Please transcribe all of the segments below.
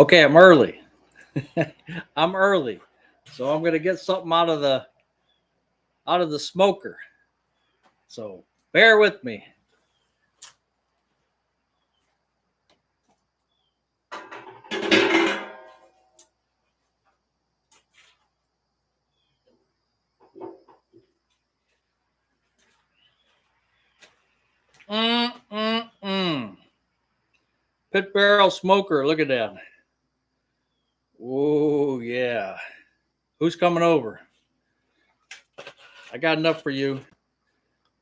Okay, I'm early. I'm early. So I'm gonna get something out of the smoker. So bear with me. Mm. Pit barrel smoker. Look at that. Oh yeah. Who's coming over? I got enough for you.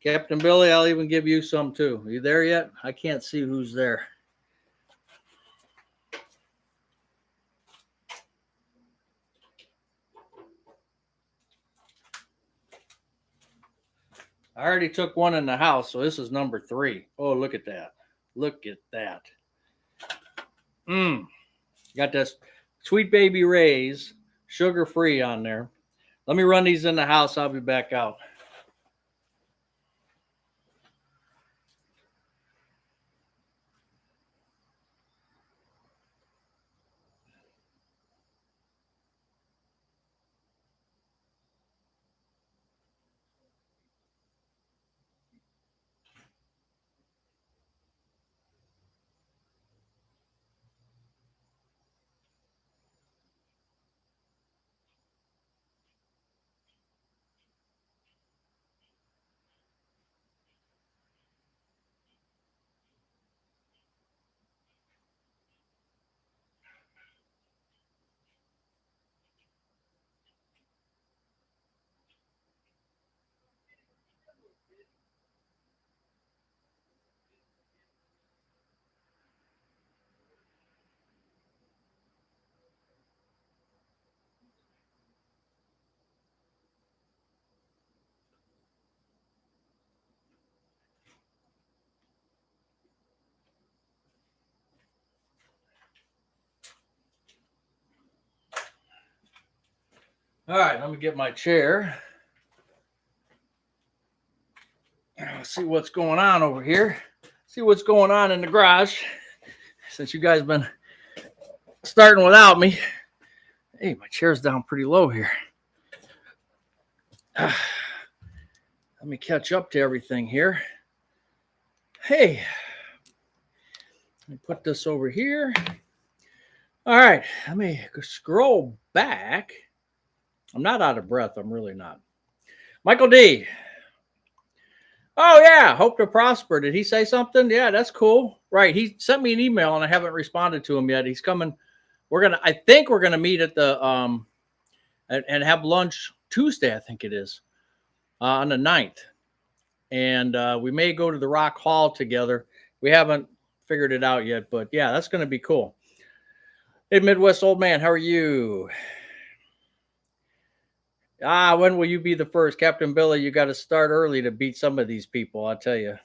Captain Billy, I'll even give you some too. Are you there yet? I can't see who's there. I already took one in the house, so this is number 3. Oh, look at that. Look at that. Got this Sweet Baby Ray's, sugar free on there. Let me run these in the house. I'll be back out. All right, let me get my chair. See what's going on over here. See what's going on in the garage. Since you guys been starting without me. Hey, my chair's down pretty low here. Let me catch up to everything here. Hey, let me put this over here. All right, let me scroll back. I'm not out of breath. I'm really not. Michael D. Oh, yeah. Hope to prosper. Did he say something? Yeah, that's cool. Right. He sent me an email and I haven't responded to him yet. He's coming. I think we're going to meet at the, and have lunch Tuesday, I think it is, on the 9th. And we may go to the Rock Hall together. We haven't figured it out yet, but yeah, that's going to be cool. Hey, Midwest old man, how are you? When will you be the first? Captain Billy, you got to start early to beat some of these people, I'll tell you.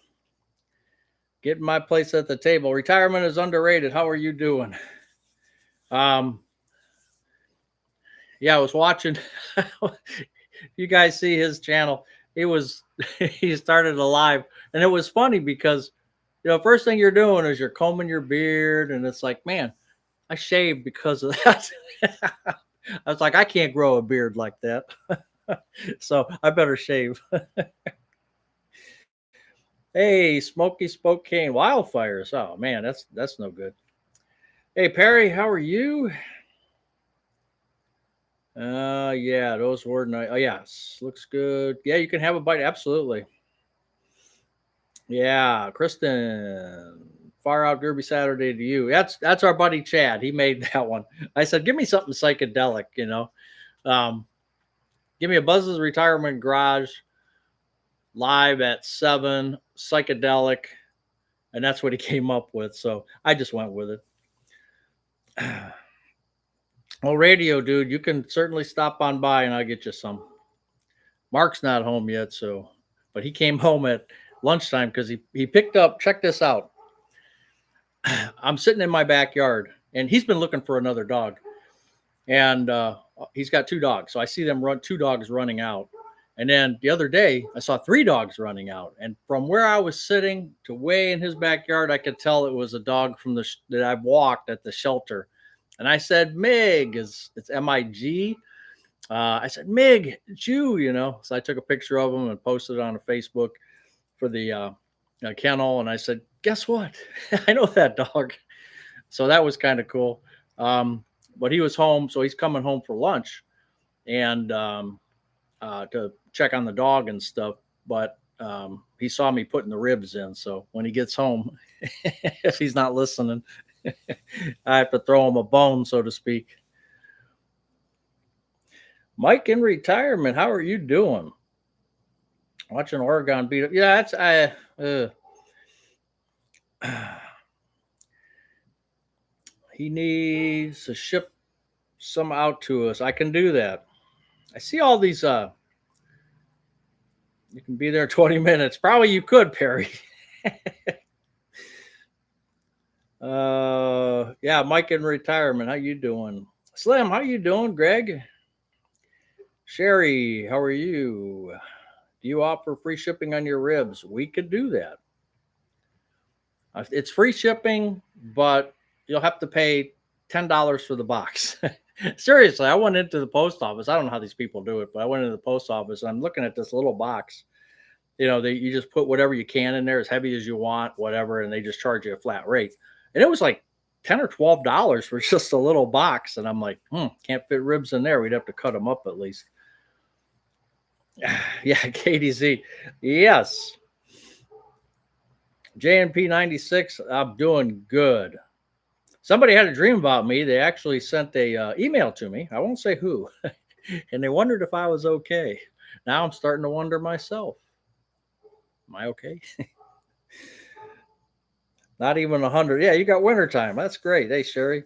Get my place at the table. Retirement is underrated. How are you doing? Yeah, I was watching. You guys see his channel. He started a live, and it was funny because, first thing you're doing is you're combing your beard, and it's like, man, I shaved because of that. I was like, I can't grow a beard like that. So I better shave. Hey, Smoky Spokane wildfires. Oh man, that's no good. Hey Perry, how are you? Yeah, those were nice. Oh yes, looks good. Yeah, you can have a bite. Absolutely. Yeah, Kristen. Far out Derby Saturday to you. That's our buddy Chad. He made that one. I said, give me something psychedelic, Um, give me a Buzz's Retirement Garage live at 7, psychedelic, and that's what he came up with. So I just went with it. Well, radio dude, you can certainly stop on by and I'll get you some. Mark's not home yet, but he came home at lunchtime because he picked up. Check this out. I'm sitting in my backyard and he's been looking for another dog, and he's got 2 dogs. So I see them 2 dogs running out. And then the other day, I saw 3 dogs running out. And from where I was sitting to way in his backyard, I could tell it was a dog from that I've walked at the shelter. And I said, Mig, it's MIG. I said, Mig, it's you, you know. So I took a picture of him and posted it on Facebook for the kennel. And I said, guess what? I know that dog. So that was kind of cool. But he was home. So he's coming home for lunch and to check on the dog and stuff. But he saw me putting the ribs in. So when he gets home, if he's not listening, I have to throw him a bone, so to speak. Mike in retirement, how are you doing? Watching Oregon beat up. Yeah, he needs to ship some out to us. I can do that. I see all these. You can be there 20 minutes. Probably you could, Perry. Yeah, Mike in retirement. How you doing? Slim, how you doing? Greg, Sherry, how are you? Do you offer free shipping on your ribs? We could do that. It's free shipping, but you'll have to pay $10 for the box. Seriously, I went into the post office. I don't know how these people do it, but I went into the post office and I'm looking at this little box. You know, you just put whatever you can in there, as heavy as you want, whatever, and they just charge you a flat rate. And it was like $10 or $12 for just a little box. And I'm like, can't fit ribs in there. We'd have to cut them up at least. Yeah, KDZ. Yes. JNP 96, I'm doing good. Somebody had a dream about me. They actually sent a email to me. I won't say who. And they wondered if I was okay. Now I'm starting to wonder myself. Am I okay? Not even 100. Yeah, you got wintertime. That's great. Hey, Sherry.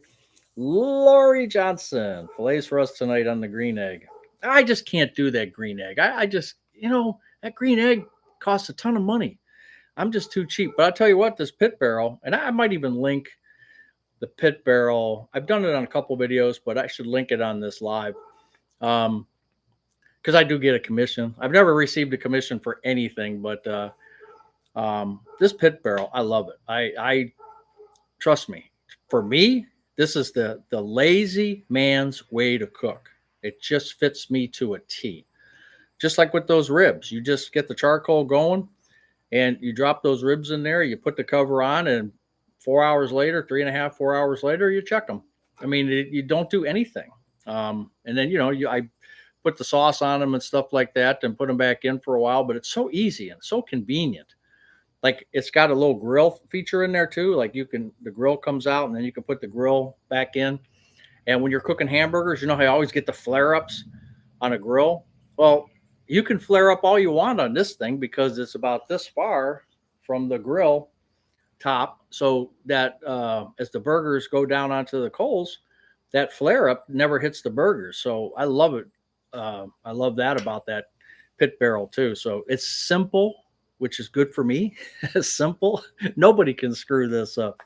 Lori Johnson. Fillets for us tonight on the green egg. I just can't do that green egg. I just, that green egg costs a ton of money. I'm just too cheap. But I'll tell you what, this pit barrel, and I might even link the pit barrel. I've done it on a couple videos, but I should link it on this live. Because I do get a commission. I've never received a commission for anything, but this pit barrel, I love it. I trust me. For me, this is the lazy man's way to cook. It just fits me to a T. Just like with those ribs, you just get the charcoal going and you drop those ribs in there. You put the cover on, and 4 hours later, 3.5, 4 hours later, you check them. I mean, you don't do anything. And then, I put the sauce on them and stuff like that and put them back in for a while, but it's so easy and so convenient. Like, it's got a little grill feature in there too. Like, the grill comes out and then you can put the grill back in. And when you're cooking hamburgers, how you always get the flare ups on a grill. Well, you can flare up all you want on this thing because it's about this far from the grill top, so that as the burgers go down onto the coals, that flare up never hits the burgers. So I love it. I love that about that pit barrel too. So it's simple, which is good for me. It's simple. Nobody can screw this up.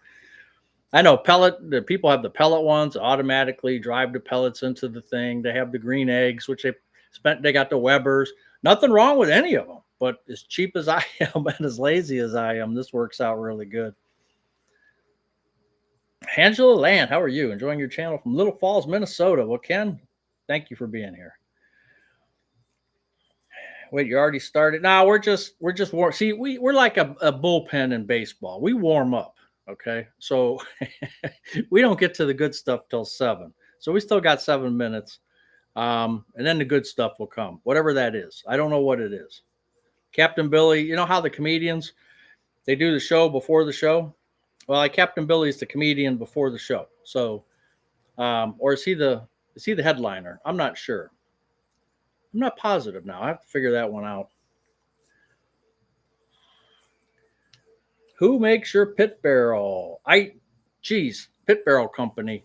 I know the people have the pellet ones, automatically drive the pellets into the thing. They have the green eggs, which they got the Weber's. Nothing wrong with any of them, but as cheap as I am and as lazy as I am, this works out really good. Angela Land, how are you? Enjoying your channel from Little Falls, Minnesota. Well, Ken, thank you for being here. Wait, you already started? No, we're just warm. See, we're like a bullpen in baseball. We warm up. Okay. So we don't get to the good stuff till 7. So we still got 7 minutes. And then the good stuff will come, whatever that is. I don't know what it is. Captain Billy, you know how the comedians, they do the show before the show? Well, like Captain Billy's the comedian before the show. So, or is he the headliner? I'm not sure. I'm not positive now. I have to figure that one out. Who makes your pit barrel? Pit Barrel Company.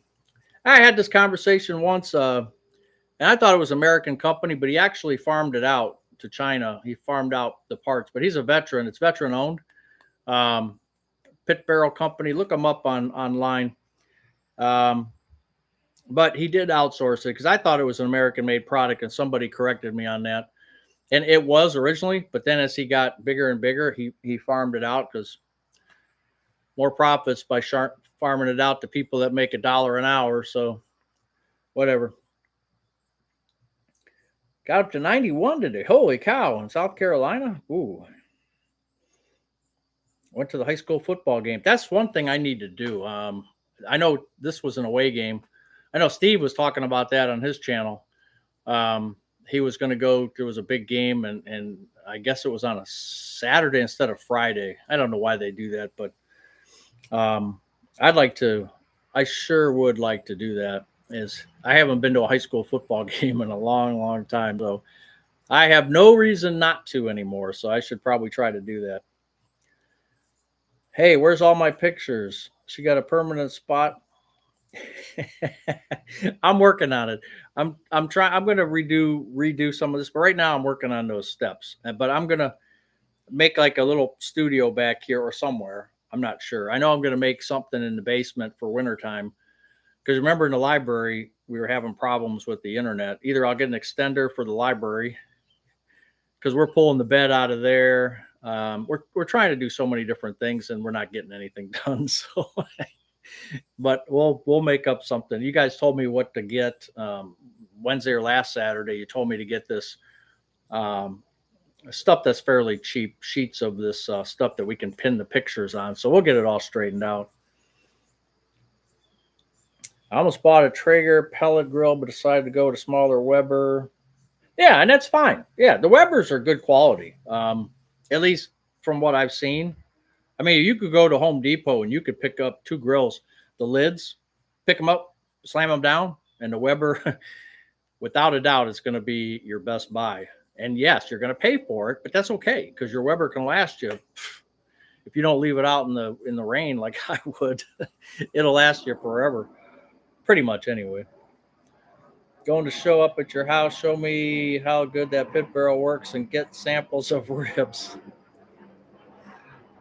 I had this conversation once, and I thought it was an American company, but he actually farmed it out to China. He farmed out the parts, but he's a veteran. It's veteran owned. Pit Barrel Company. Look them up online. But he did outsource it because I thought it was an American made product, and somebody corrected me on that. And it was originally, but then as he got bigger and bigger, he farmed it out because more profits by farming it out to people that make $1 an hour. So whatever. Got up to 91 today. Holy cow! In South Carolina. Ooh. Went to the high school football game. That's one thing I need to do. I know this was an away game. I know Steve was talking about that on his channel. He was going to go. There was a big game, and I guess it was on a Saturday instead of Friday. I don't know why they do that, but I'd like to. I sure would like to do that. I haven't been to a high school football game in a long, long time, so I have no reason not to anymore. So I should probably try to do that. Hey, where's all my pictures? She got a permanent spot. I'm working on it. I'm trying. I'm going to redo some of this, but right now I'm working on those steps. But I'm going to make like a little studio back here or somewhere. I'm not sure. I know I'm going to make something in the basement for wintertime. Because remember in the library, we were having problems with the internet. Either I'll get an extender for the library because we're pulling the bed out of there. We're trying to do so many different things and we're not getting anything done. So, but we'll make up something. You guys told me what to get Wednesday or last Saturday. You told me to get this stuff that's fairly cheap, sheets of this stuff that we can pin the pictures on. So we'll get it all straightened out. I almost bought a Traeger pellet grill, but decided to go with a smaller Weber. Yeah, and that's fine. Yeah, the Webers are good quality, at least from what I've seen. I mean, you could go to Home Depot and you could pick up 2 grills, the lids, pick them up, slam them down, and the Weber, without a doubt, it's going to be your best buy. And yes, you're going to pay for it, but that's okay because your Weber can last you. If you don't leave it out in the rain like I would, it'll last you forever. Pretty much anyway. Going to show up at your house, show me how good that pit barrel works and get samples of ribs.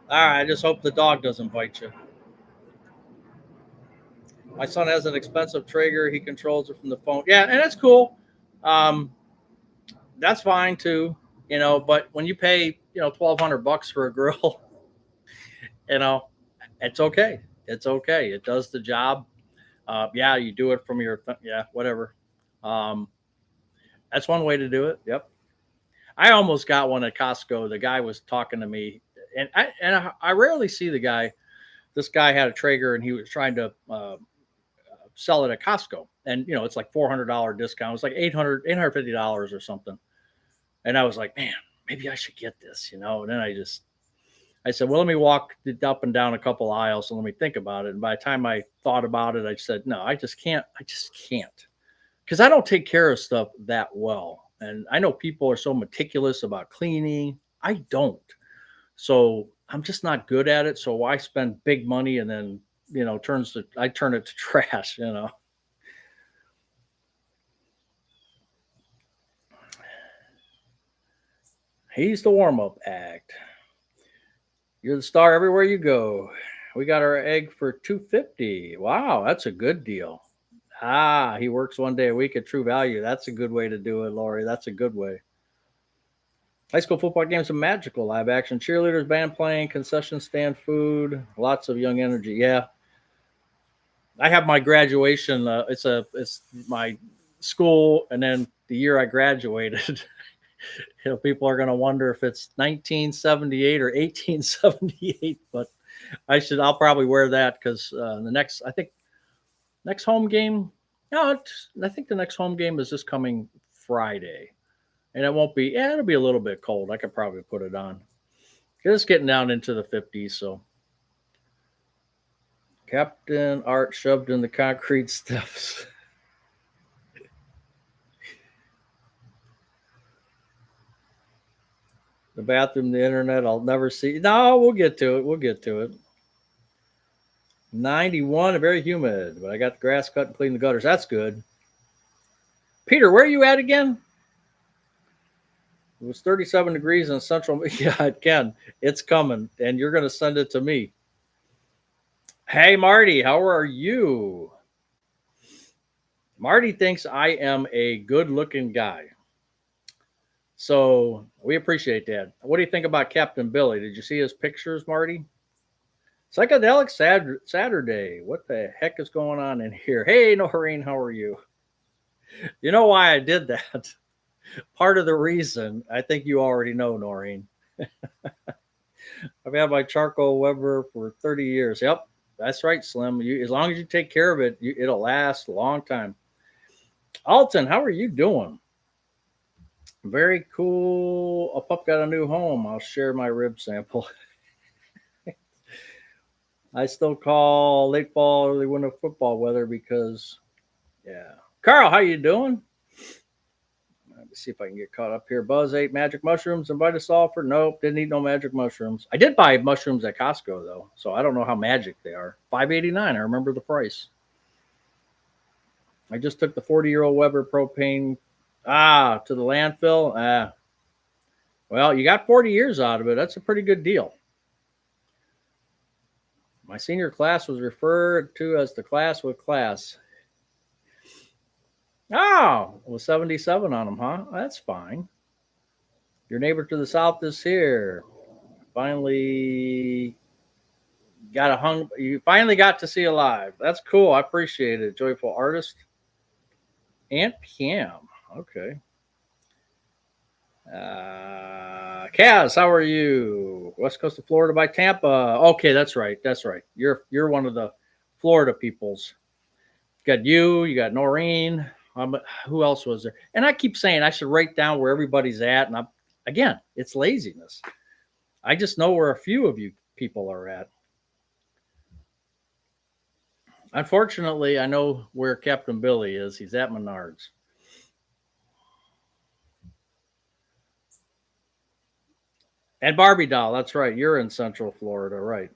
All right, I just hope the dog doesn't bite you. My son has an expensive Traeger. He controls it from the phone. Yeah, and that's cool. Um, that's fine too, but when you pay, $1,200 for a grill, you know, it's okay. It's okay. It does the job. Yeah, you do it from whatever. That's one way to do it. Yep. I almost got one at Costco. The guy was talking to me, and I rarely see the guy. This guy had a Traeger, and he was trying to sell it at Costco, and it's like $400 discount. It's like $850 or something. And I was like, man, maybe I should get this, And then I said, well, let me walk up and down a couple aisles and let me think about it. And by the time I thought about it, I said, no, I just can't. Because I don't take care of stuff that well. And I know people are so meticulous about cleaning. I don't. So I'm just not good at it. So why spend big money and then, I turn it to trash, He's the warm-up act. You're the star everywhere you go. We got our egg for $2.50. Wow, that's a good deal. He works 1 day a week at True Value. That's a good way to do it, Lori. That's a good way. High school football games are magical. Live action cheerleaders, band playing, concession stand food, lots of young energy. Yeah. I have my graduation. It's my school, and then the year I graduated. People are going to wonder if it's 1978 or 1878, but I'll probably wear that because next home game. No, I think the next home game is this coming Friday, and it won't be. Yeah, it'll be a little bit cold. I could probably put it on. It's getting down into the 50s, so. Captain Art shoved in the concrete steps. The bathroom, the internet, I'll never see. No, we'll get to it. 91, very humid, but I got the grass cut and cleaned the gutters. That's good. Peter, where are you at again? It was 37 degrees in central. Yeah, it can. It's coming, and you're going to send it to me. Hey, Marty, how are you? Marty thinks I am a good-looking guy. So we appreciate that. What do you think about Captain Billy? Did you see his pictures, Marty? Psychedelic Saturday. What the heck is going on in here? Hey, Noreen, how are you? You know why I did that? Part of the reason, I think you already know, Noreen. I've had my charcoal Weber for 30 years. Yep, that's right, Slim. As long as you take care of it, it'll last a long time. Alton, how are you doing? Very cool. A pup got a new home. I'll share my rib sample. I still call late fall, early winter football weather because, yeah. Carl, how you doing? Let me see if I can get caught up here. Buzz ate magic mushrooms and Vitasulfur. Nope, didn't eat no magic mushrooms. I did buy mushrooms at Costco though, so I don't know how magic they are. $5.89. I remember the price. I just took the 40-year-old Weber propane to the landfill. Well, you got 40 years out of it. That's a pretty good deal. My senior class was referred to as the class with class. Oh, it was 77 on them, huh? That's fine. Your neighbor to the south is here. Finally you finally got to see a live. That's cool. I appreciate it. Joyful artist. Aunt Pam. Okay. Kaz, how are you? West Coast of Florida by Tampa. Okay, that's right. That's right. You're one of the Florida peoples. You got Noreen. Who else was there? And I keep saying I should write down where everybody's at. And again, it's laziness. I just know where a few of you people are at. Unfortunately, I know where Captain Billy is. He's at Menards. And Barbie Doll, that's right. You're in Central Florida, right?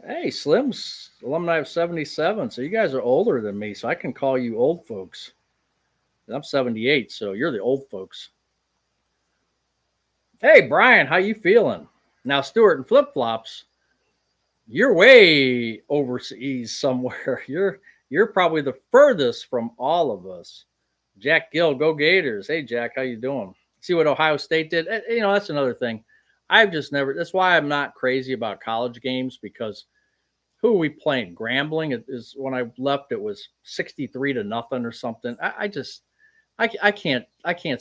Hey, Slim's alumni of 77. So you guys are older than me. So I can call you old folks. I'm 78, so you're the old folks. Hey, Brian, how you feeling? Now, Stuart and Flip Flops, you're way overseas somewhere. You're probably the furthest from all of us. Jack Gill, go Gators. Hey, Jack, how you doing? See what Ohio State did? That's another thing. I've just never. That's why I'm not crazy about college games because who are we playing? Grambling is when I left. It was 63-0 or something. I can't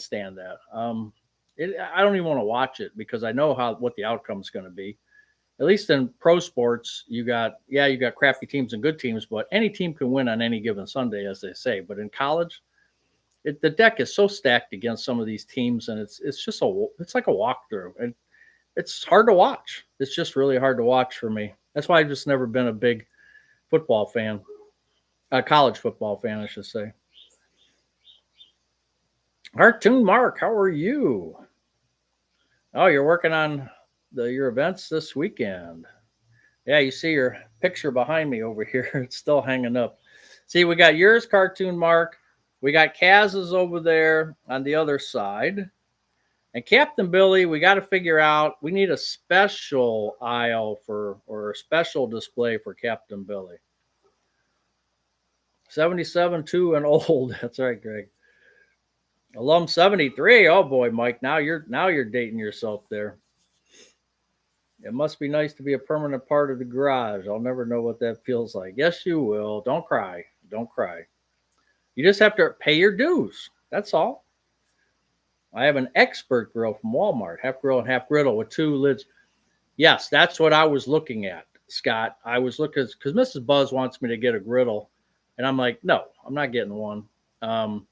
stand that. I don't even want to watch it because I know what the outcome is going to be. At least in pro sports, you got crappy teams and good teams, but any team can win on any given Sunday, as they say. But in college, the deck is so stacked against some of these teams, and it's like a walkthrough, and it's hard to watch. It's just really hard to watch for me. That's why I've just never been a big football fan, college football fan, I should say. Cartoon Mark, how are you? Oh, you're working on your events this weekend. Yeah, you see your picture behind me over here. It's still hanging up. See, we got yours, Cartoon Mark. We got Kaz's over there on the other side. And Captain Billy, we got to figure out, we need a special aisle or a special display for Captain Billy. 77, 2 and old. That's right, Greg. Alum 73. Oh boy, Mike. Now you're dating yourself there. It must be nice to be a permanent part of the garage. I'll never know what that feels like. Yes, you will. Don't cry. Don't cry. You just have to pay your dues. That's all. I have an expert grill from Walmart, half grill and half griddle with 2 lids. Yes, that's what I was looking at, Scott. I was looking because Mrs. Buzz wants me to get a griddle, and I'm like, no, I'm not getting one. Now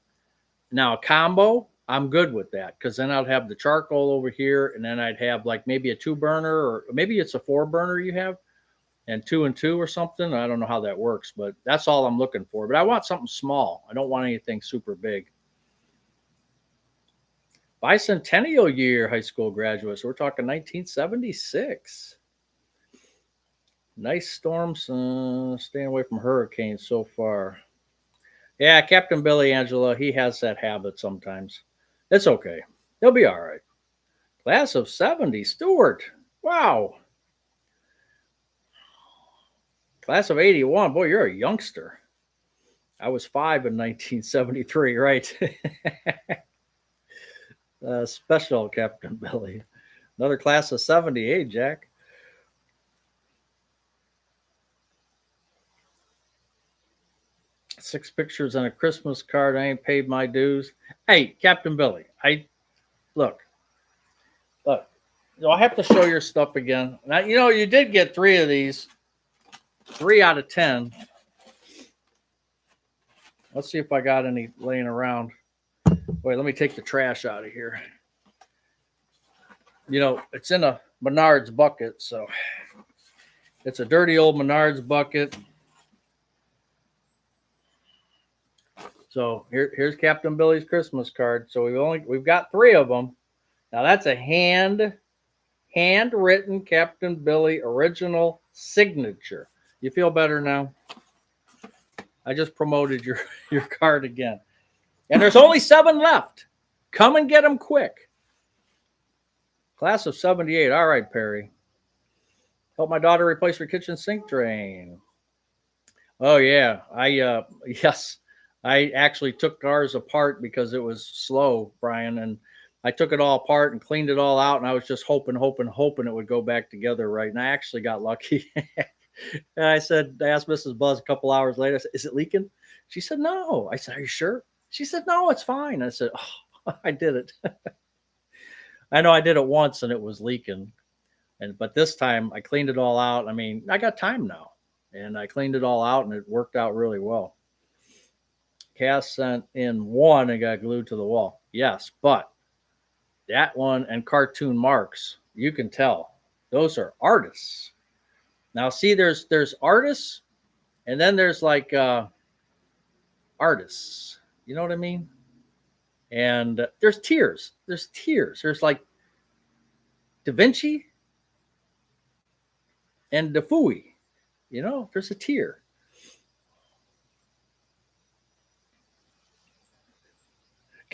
a combo, I'm good with that because then I'd have the charcoal over here, and then I'd have like maybe a 2-burner or maybe it's a 4-burner you have, and 2 and 2 or something. I don't know how that works, but that's all I'm looking for. But I want something small. I don't want anything super big. Bicentennial year high school graduates. We're talking 1976. Nice storms. Staying away from hurricanes so far. Yeah, Captain Billy, Angela, he has that habit sometimes. It's okay. He'll be all right. Class of 70, Stuart. Wow. Class of 81. Boy, you're a youngster. I was 5 in 1973, right? Special Captain Billy. Another class of 70. Hey, Jack. 6 pictures and a Christmas card. I ain't paid my dues. Hey, Captain Billy, look. I have to show your stuff again. Now, you did get 3 of these. 3 out of 10. Let's see if I got any laying around. Wait, let me take the trash out of here. It's in a Menards bucket, so it's a dirty old Menards bucket. So here's Captain Billy's Christmas card. So we've got 3 of them. Now that's a handwritten Captain Billy original signature. You feel better now? I just promoted your card again. And there's only 7 left. Come and get them quick. Class of 78. All right, Perry. Help my daughter replace her kitchen sink drain. Oh, yeah. Yes. I actually took ours apart because it was slow, Brian. And I took it all apart and cleaned it all out. And I was just hoping it would go back together right. And I actually got lucky. And I asked Mrs. Buzz a couple hours later, I said, is it leaking? She said, no. I said, are you sure? She said, no, it's fine. I said, oh, I did it. I know I did it once and it was leaking. But this time I cleaned it all out. I mean, I got time now. And I cleaned it all out and it worked out really well. Cass sent in 1 and got glued to the wall. Yes, but that one and cartoon marks, you can tell. Those are artists. Now, see, there's artists, and then there's like artists. You know what I mean? And there's tiers. There's like Da Vinci and Defui. There's a tier.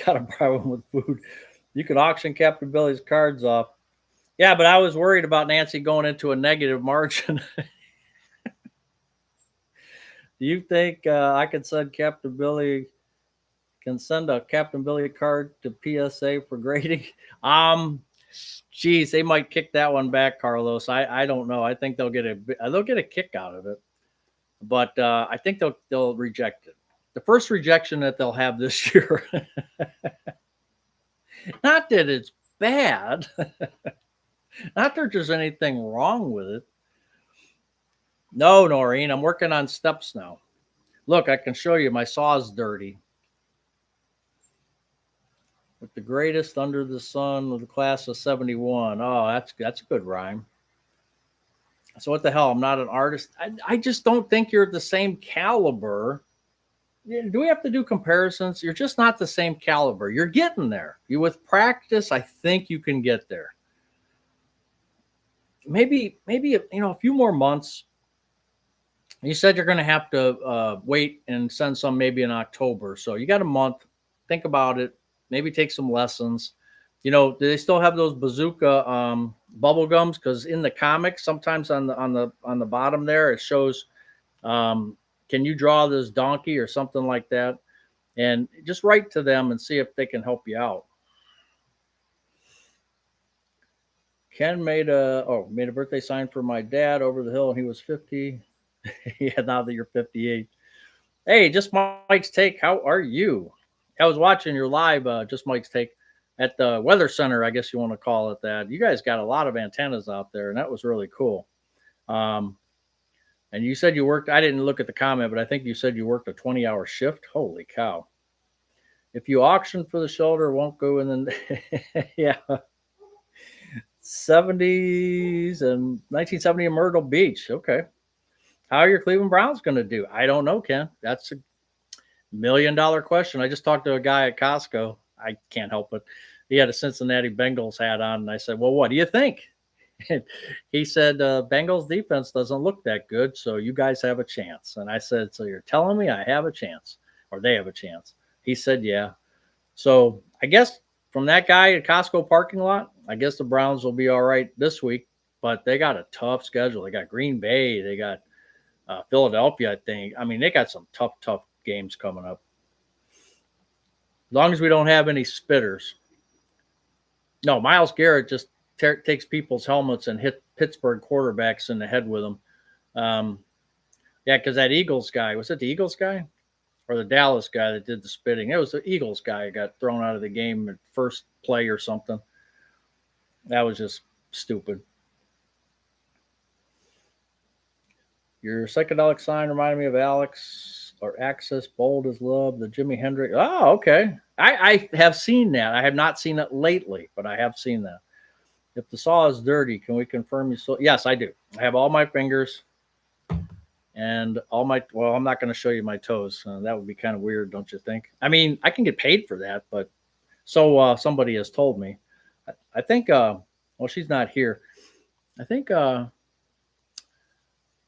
Got a problem with food. You can auction Captain Billy's cards off. Yeah, but I was worried about Nancy going into a negative margin. Do you think I could send Captain Billy? Can send a Captain Billy card to PSA for grading? Geez, they might kick that one back, Carlos. I don't know. I think they'll get a kick out of it, but I think they'll reject it. The first rejection that they'll have this year. Not that it's bad. Not that there's anything wrong with it. No, Noreen, I'm working on steps now. Look, I can show you my saw's dirty. With the greatest under the sun of the class of 71. Oh, that's a good rhyme. So what the hell? I'm not an artist. I just don't think you're the same caliber. Do we have to do comparisons? You're just not the same caliber. You're getting there. With practice, I think you can get there. Maybe a few more months. You said you're going to have to wait and send some maybe in October. So you got a month. Think about it. Maybe take some lessons. Do they still have those bazooka bubble gums? Because in the comics, sometimes on the bottom there, it shows, can you draw this donkey or something like that? And just write to them and see if they can help you out. Ken made a birthday sign for my dad over the hill, and he was 50. Yeah, now that you're 58. Hey, Just Mike's Take, how are you? I was watching your live, Just Mike's Take, at the Weather Center, I guess you want to call it that. You guys got a lot of antennas out there, and that was really cool. And you said you worked, I didn't look at the comment, but I think you said you worked a 20-hour shift. Holy cow. If you auction for the shoulder, it won't go in the, yeah. 70s and 1970 in Myrtle Beach. Okay. How are your Cleveland Browns going to do? I don't know, Ken. That's $1 million question. I just talked to a guy at Costco. I can't help it. He had a Cincinnati Bengals hat on, and I said, well, what do you think? And he said, Bengals defense doesn't look that good, so you guys have a chance. And I said, so you're telling me I have a chance, or they have a chance? He said, yeah. So I guess from that guy at Costco parking lot, I guess the Browns will be all right this week, but they got a tough schedule. They got Green Bay. They got Philadelphia, I think. I mean, they got some tough games coming up. As long as we don't have any spitters. No, Myles Garrett just takes people's helmets and hit Pittsburgh quarterbacks in the head with them. Yeah, because that Eagles guy, was it the Eagles guy? or the Dallas guy that did the spitting. It was the Eagles guy who got thrown out of the game at first play or something. That was just stupid. Your psychedelic sign reminded me of Alex or Axis, bold as love, the Jimi Hendrix. Oh, okay. I have seen that. I have not seen it lately, but I have seen that. If the saw is dirty, can we confirm you saw? Yes, I do. I have all my fingers and all my, well, I'm not going to show you my toes. That would be kind of weird, don't you think? I mean, I can get paid for that, but so somebody has told me. I think, well, she's not here. I think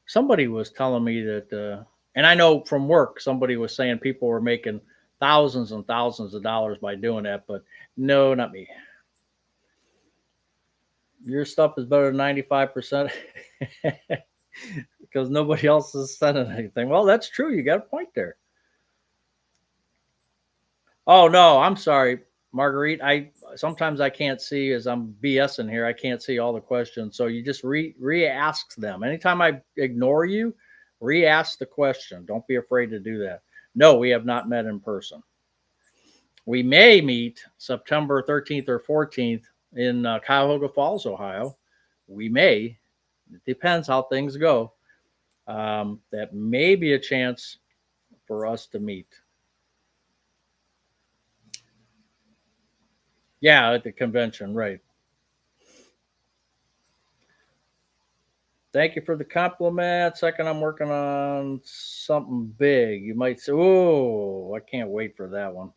somebody was telling me that, and I know from work, somebody was saying people were making thousands and thousands of dollars by doing that, but no, not me. Your stuff is better than 95% because nobody else is sending anything. Well, that's true. You got a point there. Oh no, I'm sorry, Marguerite. I sometimes I can't see as I'm BSing here. I can't see all the questions, so you just re-ask them. Anytime I ignore you, re-ask the question. Don't be afraid to do that. No, we have not met in person. We may meet September 13th or 14th in Cuyahoga Falls, Ohio. We may. It depends how things go. That may be a chance for us to meet. Yeah, at the convention, right. Thank you for the compliment. Second, I'm working on something big. You might say, oh, I can't wait for that one.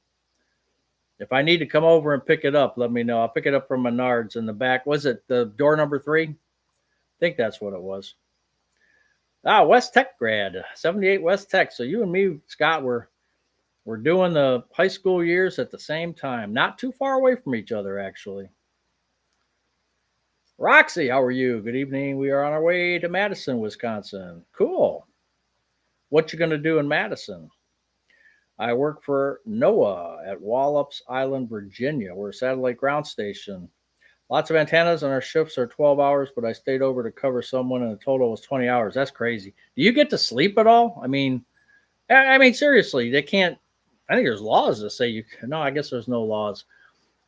If I need to come over and pick it up, let me know. I'll pick it up from Menards in the back. Was it the door number 3? I think that's what it was. West Tech grad, 78 West Tech. So you and me, Scott, we're doing the high school years at the same time. Not too far away from each other, actually. Roxy, how are you? Good evening. We are on our way to Madison, Wisconsin. Cool. What you going to do in Madison? I work for NOAA at Wallops Island, Virginia. We're a satellite ground station. Lots of antennas, and our shifts are 12 hours, but I stayed over to cover someone, and the total was 20 hours. That's crazy. Do you get to sleep at all? I mean, seriously, they can't. I think there's laws that say you can. No, I guess there's no laws.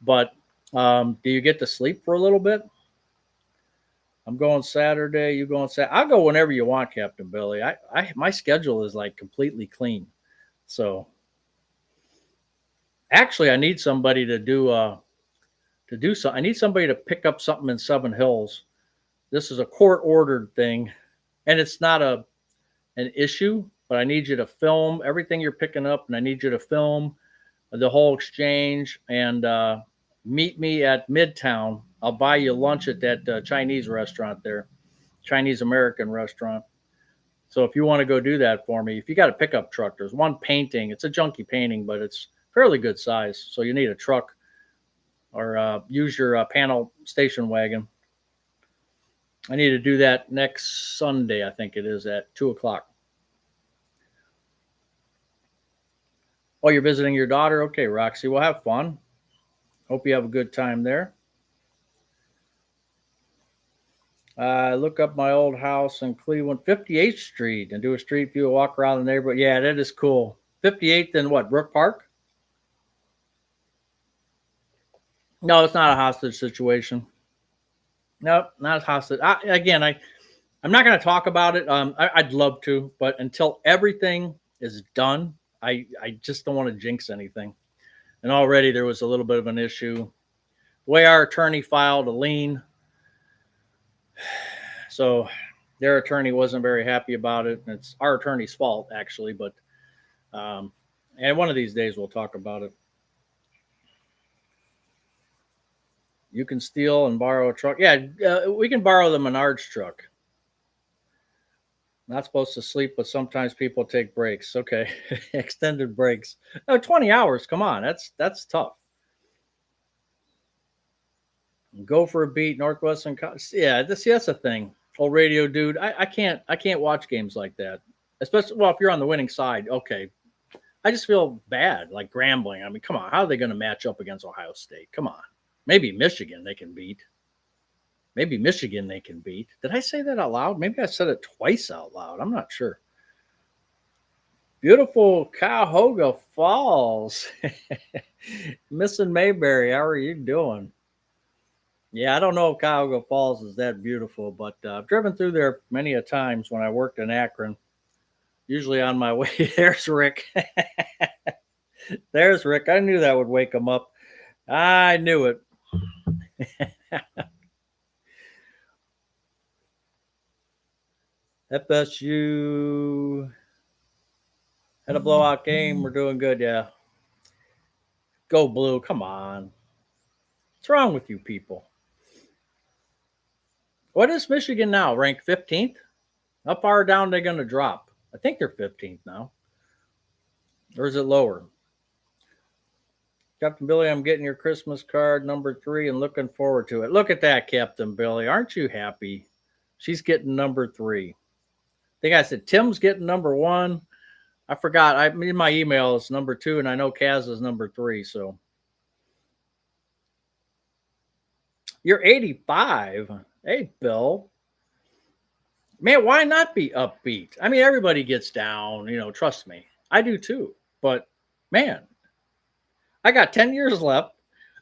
But do you get to sleep for a little bit? I'm going Saturday. You going Saturday? I'll go whenever you want, Captain Billy. My schedule is like completely clean. So actually, I need somebody to do so. I need somebody to pick up something in Seven Hills. This is a court ordered thing, and it's not an issue. But I need you to film everything you're picking up, and I need you to film the whole exchange and meet me at Midtown. I'll buy you lunch at that Chinese restaurant there, Chinese American restaurant. So if you want to go do that for me, if you got a pickup truck, there's one painting. It's a junky painting, but it's fairly good size. So you need a truck or use your panel station wagon. I need to do that next Sunday, I think it is, at 2:00. Oh, you're visiting your daughter? Okay, Roxy, we'll have fun. Hope you have a good time there. Look up my old house in Cleveland, 58th Street, and do a street view, walk around the neighborhood. Yeah, that is cool. 58th and what, Brook Park? No, it's not a hostage situation. No, not a hostage. I'm not going to talk about it. I'd love to, but until everything is done, I just don't want to jinx anything. And already there was a little bit of an issue. The way our attorney filed a lien, so their attorney wasn't very happy about it. And it's our attorney's fault, actually. But and one of these days we'll talk about it. You can steal and borrow a truck. Yeah, we can borrow the Menards truck. Not supposed to sleep, but sometimes people take breaks. Okay, extended breaks. Oh, 20 hours. Come on, that's tough. Go for a beat, Northwestern. Yeah, that's the thing. Old radio dude. I can't watch games like that. Especially if you're on the winning side. Okay, I just feel bad, like Grambling. I mean, come on, how are they going to match up against Ohio State? Come on, maybe Michigan they can beat. Maybe Michigan they can beat. Did I say that out loud? Maybe I said it twice out loud. I'm not sure. Beautiful Cuyahoga Falls. Missing Mayberry, how are you doing? Yeah, I don't know if Cuyahoga Falls is that beautiful, but I've driven through there many a times when I worked in Akron. Usually on my way. There's Rick. There's Rick. I knew that would wake him up. I knew it. FSU had a blowout game. We're doing good. Yeah. Go blue. Come on. What's wrong with you people? What is Michigan now? Ranked 15th? How far down are they going to drop? I think they're 15th now. Or is it lower? Captain Billy, I'm getting your Christmas card number 3 and looking forward to it. Look at that, Captain Billy. Aren't you happy? She's getting number 3. I think I said Tim's getting number 1. I forgot. I in my email it's number 2, and I know Kaz is number 3. So you're 85. Hey, Bill. Man, why not be upbeat? I mean, everybody gets down, trust me. I do too. But man, I got 10 years left.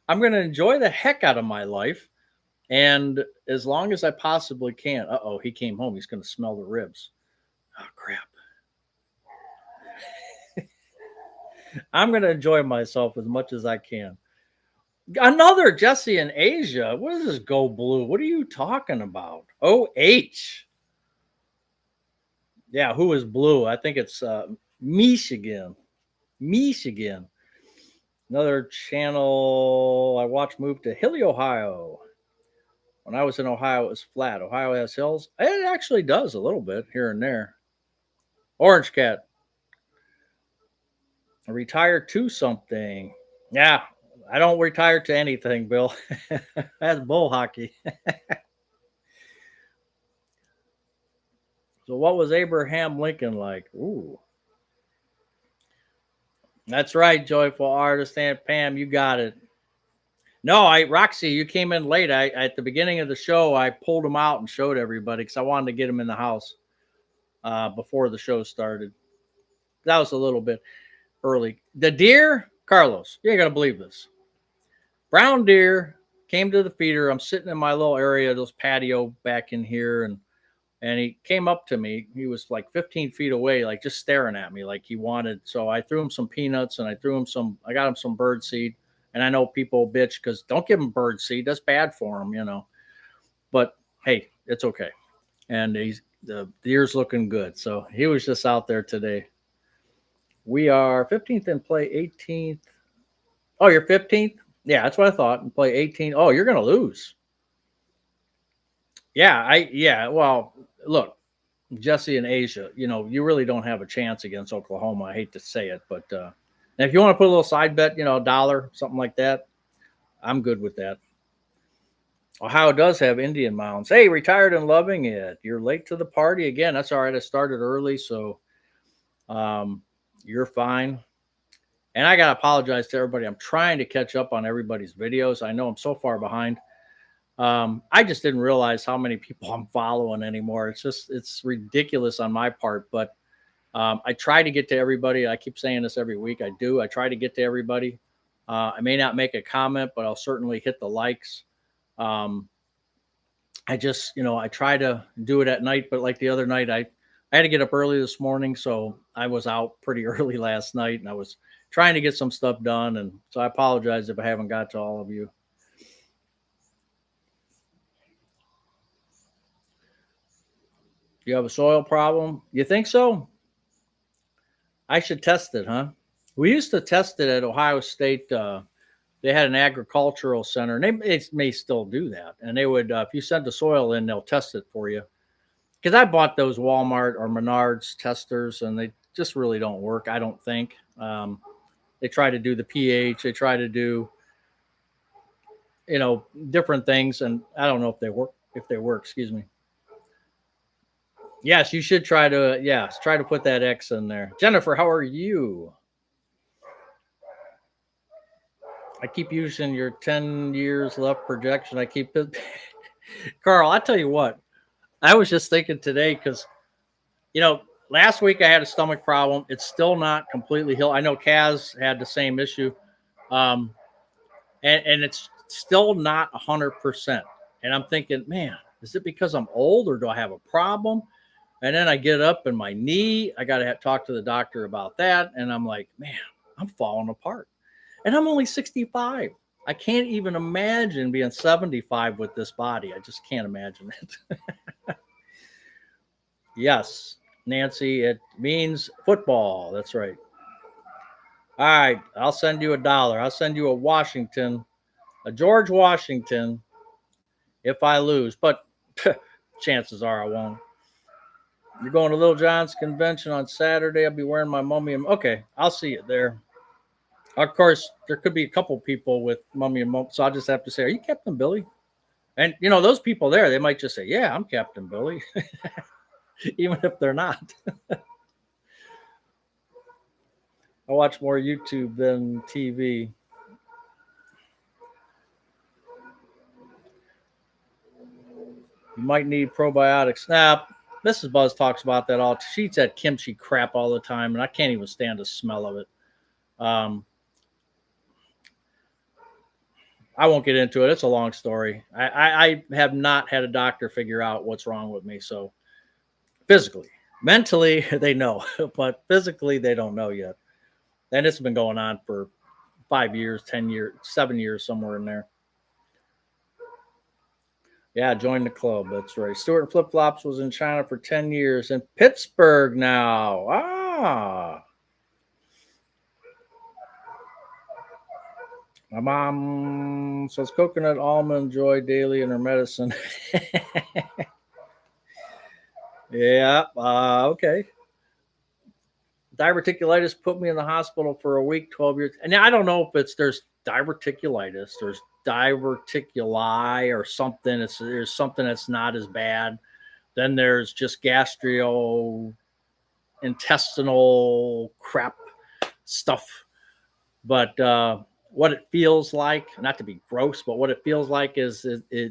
I'm going to enjoy the heck out of my life. And as long as I possibly can. Uh-oh, he came home. He's going to smell the ribs. Oh, crap. I'm going to enjoy myself as much as I can. Another Jesse in Asia. What is this Go Blue? What are you talking about? OH. Yeah, who is blue? I think it's Michigan. Michigan. Another channel I watched move to Hilly, Ohio. When I was in Ohio, it was flat. Ohio has hills. It actually does a little bit here and there. Orange Cat. I retired to something. Yeah, I don't retire to anything, Bill. That's bull hockey. So what was Abraham Lincoln like? Ooh. That's right, joyful artist and Pam, you got it. No, Roxy, you came in late. At the beginning of the show, I pulled him out and showed everybody because I wanted to get him in the house before the show started. That was a little bit early. The deer, Carlos, you ain't gonna believe this. Brown deer came to the feeder. I'm sitting in my little area, this patio back in here, and he came up to me. He was like 15 feet away, like just staring at me, like he wanted. So I threw him some peanuts and I got him some bird seed. And I know people bitch because don't give him bird seed. That's bad for him, But hey, it's okay. And the deer's looking good. So he was just out there today. We are 15th and play 18th. Oh, you're 15th? Yeah, that's what I thought. And play 18. Oh, you're going to lose. Yeah, well, look, Jesse in Asia, you really don't have a chance against Oklahoma. I hate to say it, but if you want to put a little side bet, $1, something like that, I'm good with that. Ohio does have Indian mounds. Hey, retired and loving it. You're late to the party again. That's all right. I started early, so you're fine. And I got to apologize to everybody. I'm trying to catch up on everybody's videos. I know I'm so far behind. I just didn't realize how many people I'm following anymore. It's ridiculous on my part, but I try to get to everybody. I keep saying this every week. I do. I try to get to everybody. I may not make a comment, but I'll certainly hit the likes. I just, I try to do it at night, but like the other night, I had to get up early this morning. So I was out pretty early last night and I was trying to get some stuff done. And so I apologize if I haven't got to all of you. You have a soil problem? You think so? I should test it, huh? We used to test it at Ohio State. They had an agricultural center, and they may still do that. And they would, if you send the soil in, they'll test it for you. Because I bought those Walmart or Menards testers, and they just really don't work, I don't think. They try to do the pH. They try to do, different things, and I don't know if they work. Excuse me. Yes, you should try to put that X in there. Jennifer, how are you? I keep using your 10 years left projection. I keep it. Carl, I tell you what, I was just thinking today because, last week I had a stomach problem. It's still not completely healed. I know Kaz had the same issue. Um, and it's still not 100%. And I'm thinking, man, is it because I'm old or do I have a problem? And then I get up and my knee, I got to talk to the doctor about that. And I'm like, man, I'm falling apart. And I'm only 65. I can't even imagine being 75 with this body. I just can't imagine it. Yes, Nancy, it means football. That's right. All right, I'll send you $1. I'll send you a George Washington, if I lose. But chances are I won't. You're going to Little John's convention on Saturday. I'll be wearing my mummy. Okay, I'll see you there. Of course, there could be a couple people with mummy and mummy, so I'll just have to say, "Are you Captain Billy?" And those people there, they might just say, "Yeah, I'm Captain Billy," even if they're not. I watch more YouTube than TV. You might need probiotics. Now, Mrs. Buzz talks about that all. She eats that kimchi crap all the time, and I can't even stand the smell of it. I won't get into it. It's a long story. I have not had a doctor figure out what's wrong with me. So physically, mentally, they know, but physically, they don't know yet. And it's been going on for 5 years, 10 years, 7 years, somewhere in there. Yeah, join the club. That's right. Stuart and Flip Flops was in China for 10 years. In Pittsburgh now. My mom says coconut almond joy daily in her medicine. Yeah. Okay. Diverticulitis put me in the hospital for a week, 12 years. And I don't know if there's diverticulitis, there's diverticuli or something. There's something that's not as bad. Then there's just gastrointestinal crap stuff. But what it feels like, not to be gross, but what it feels like is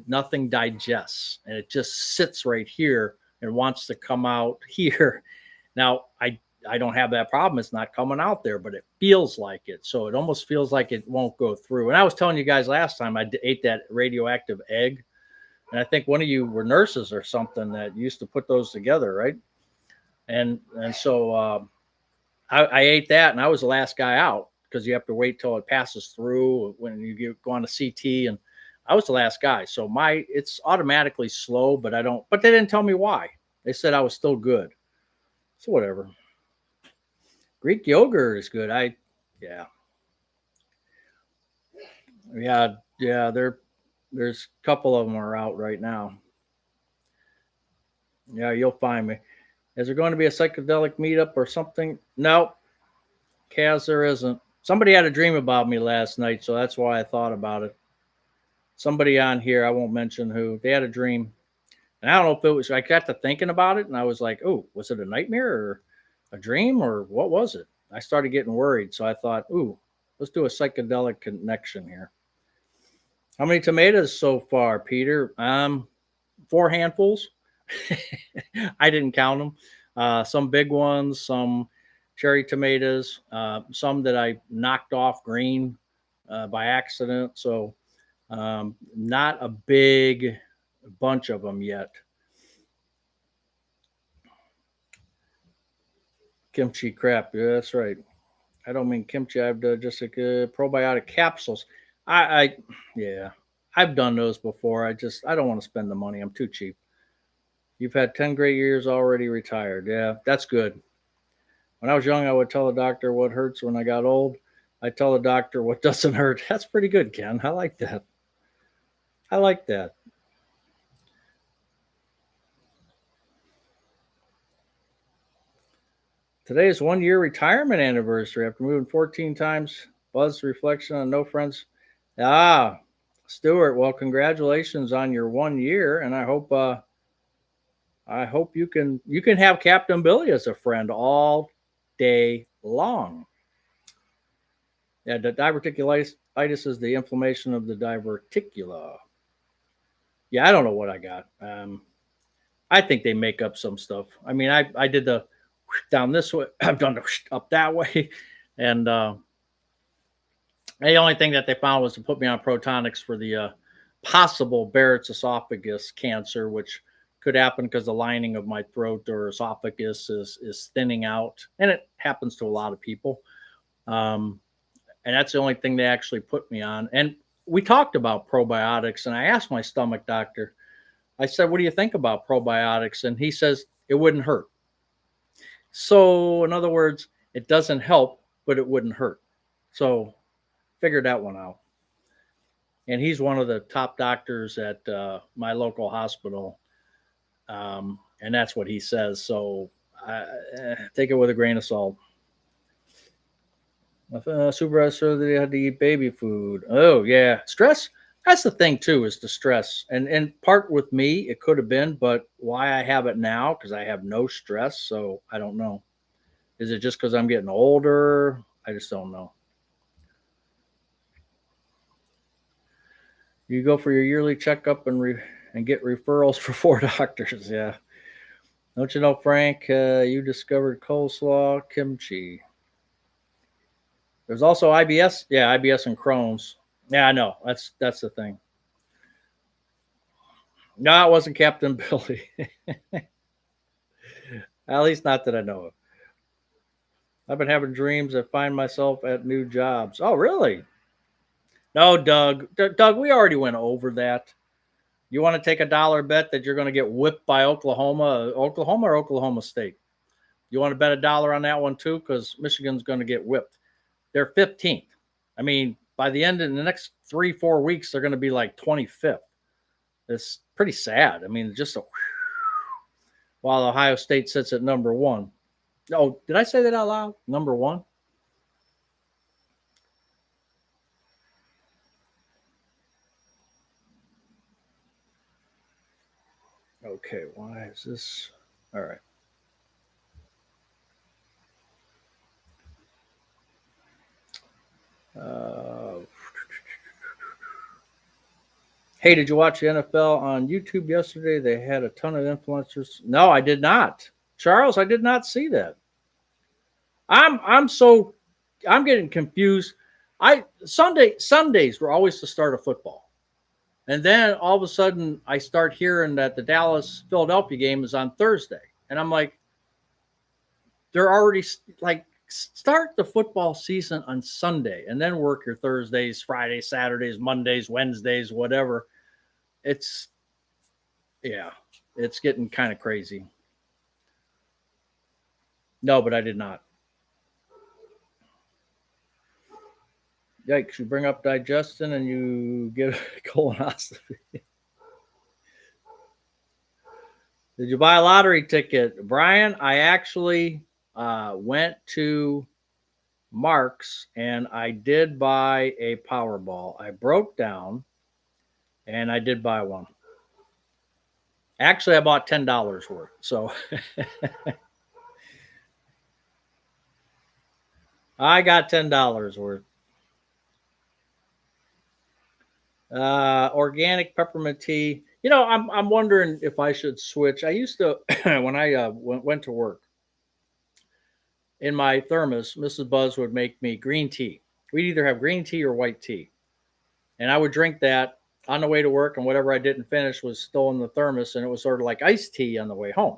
nothing digests. And it just sits right here and wants to come out here. Now, I don't have that problem. It's not coming out there, but it feels like it. So it almost feels like it won't go through. And I was telling you guys last time I ate that radioactive egg. And I think one of you were nurses or something that used to put those together, right? And so I ate that, and I was the last guy out because you have to wait till it passes through when you go on a CT. And I was the last guy. So it's automatically slow, but they didn't tell me why. They said I was still good. So whatever. Greek yogurt is good. Yeah. There's a couple of them are out right now. Yeah, you'll find me. Is there going to be a psychedelic meetup or something? No, Kaz, there isn't. Somebody had a dream about me last night, so that's why I thought about it. Somebody on here, I won't mention who, they had a dream. And I don't know if it was, I got to thinking about it, and I was like, oh, was it a nightmare or a dream or what was it? I started getting worried, so I thought, ooh, let's do a psychedelic connection here. How many tomatoes so far, Peter? 4 handfuls. I didn't count them. Some big ones, some cherry tomatoes, some that I knocked off green by accident. So not a big bunch of them yet. Kimchi crap. Yeah, that's right. I don't mean kimchi. I've done just like probiotic capsules. Yeah, I've done those before. I don't want to spend the money. I'm too cheap. You've had 10 great years, already retired. Yeah, that's good. When I was young, I would tell the doctor what hurts. When I got old, I tell the doctor what doesn't hurt. That's pretty good, Ken. I like that. I like that. Today is 1 year retirement anniversary after moving 14 times. Buzz reflection on no friends. Stuart, well, congratulations on your 1 year, and I hope you can have Captain Billy as a friend all day long. Yeah, the diverticulitis is the inflammation of the diverticula. Yeah, I don't know what I got. I think they make up some stuff. I mean, I did the down this way. I've done up that way. And the only thing that they found was to put me on protonics for the possible Barrett's esophagus cancer, which could happen because the lining of my throat or esophagus is thinning out. And it happens to a lot of people. Um, and that's the only thing they actually put me on. And we talked about probiotics, and I asked my stomach doctor, I said, what do you think about probiotics? And he says, it wouldn't hurt. So, in other words, it doesn't help, but it wouldn't hurt. So, figured that one out. And he's one of the top doctors at my local hospital. And that's what he says. So, take it with a grain of salt. Supervisor, they had to eat baby food. Oh, yeah. Stress. That's the thing, too, is the stress. And part with me, it could have been, but why I have it now, because I have no stress. So I don't know. Is it just because I'm getting older? I just don't know. You go for your yearly checkup and get referrals for 4 doctors. Yeah. Don't you know, Frank, you discovered coleslaw kimchi. There's also IBS. Yeah, IBS and Crohn's. Yeah, I know. That's the thing. No, it wasn't Captain Billy. At least not that I know of. I've been having dreams that find myself at new jobs. Oh, really? No, Doug. Doug, we already went over that. You want to take a dollar bet that you're going to get whipped by Oklahoma or Oklahoma State? You want to bet a dollar on that one too? Because Michigan's going to get whipped. They're 15th. I mean, by the end of the next 3-4 weeks, they're going to be like 25th. It's pretty sad. I mean, while Ohio State sits at number 1. Oh, did I say that out loud? Number 1? Okay, why is this? All right. Hey, did you watch the NFL on YouTube yesterday? They had a ton of influencers. No, I did not. Charles, I did not see that. I'm getting confused. Sundays were always the start of football. And then all of a sudden I start hearing that the Dallas Philadelphia game is on Thursday. And I'm like, they're already like, start the football season on Sunday and then work your Thursdays, Fridays, Saturdays, Mondays, Wednesdays, whatever. It's getting kind of crazy. No, but I did not. Yikes, you bring up digestion and you get a colonoscopy. Did you buy a lottery ticket? Brian, I actually went to Mark's and I did buy a Powerball. I broke down and I did buy one. Actually, I bought $10 worth. So I got $10 worth. Organic peppermint tea. You know, I'm wondering if I should switch. I used to when I went to work in my thermos, Mrs. Buzz would make me green tea. We'd either have green tea or white tea, and I would drink that on the way to work, and whatever I didn't finish was still in the thermos, and it was sort of like iced tea on the way home.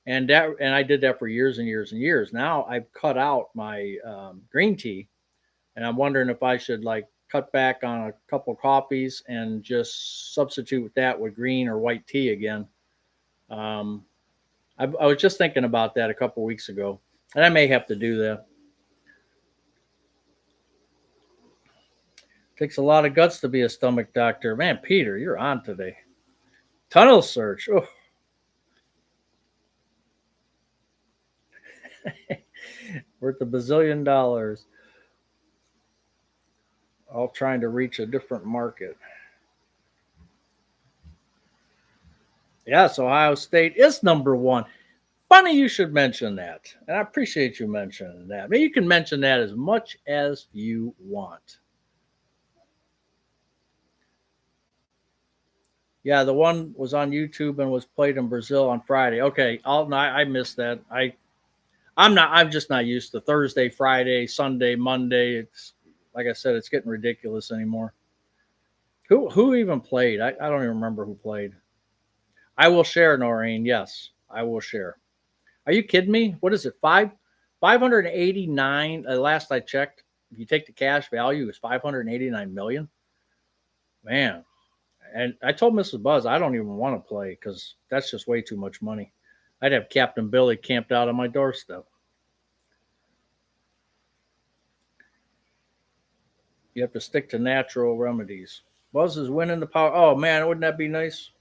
And I did that for years and years and years. Now I've cut out my green tea, and I'm wondering if I should like cut back on a couple coffees and just substitute that with green or white tea again. I was just thinking about that a couple weeks ago, and I may have to do that. Takes a lot of guts to be a stomach doctor. Man, Peter, you're on today. Tunnel search. Oh. Worth $1 bazillion. All trying to reach a different market. Yes, Ohio State is number 1. Funny you should mention that. And I appreciate you mentioning that. I mean, you can mention that as much as you want. Yeah, the one was on YouTube and was played in Brazil on Friday. Okay, I missed that. I'm just not used to Thursday, Friday, Sunday, Monday. It's like I said, it's getting ridiculous anymore. Who even played? I don't even remember who played. I will share, Noreen. Yes, I will share. Are you kidding me? What is it? 589. Last I checked, if you take the cash value, is 589 million. Man, and I told Mrs. Buzz I don't even want to play because that's just way too much money. I'd have Captain Billy camped out on my doorstep. You have to stick to natural remedies. Buzz is winning the power. Oh man, wouldn't that be nice?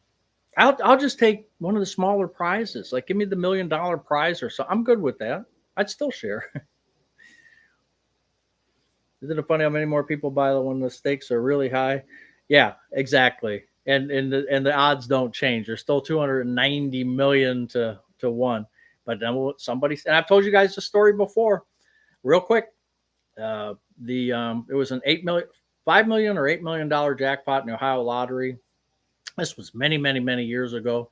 I'll just take one of the smaller prizes. Like give me the $1 million prize or so. I'm good with that. I'd still share. Isn't it funny how many more people buy it when the stakes are really high? Yeah, exactly. And the odds don't change. There's still 290 million to one. But then somebody, and I've told you guys the story before. Real quick, the it was an 8 million, 5 million or $8 million jackpot in the Ohio lottery. This was many years ago,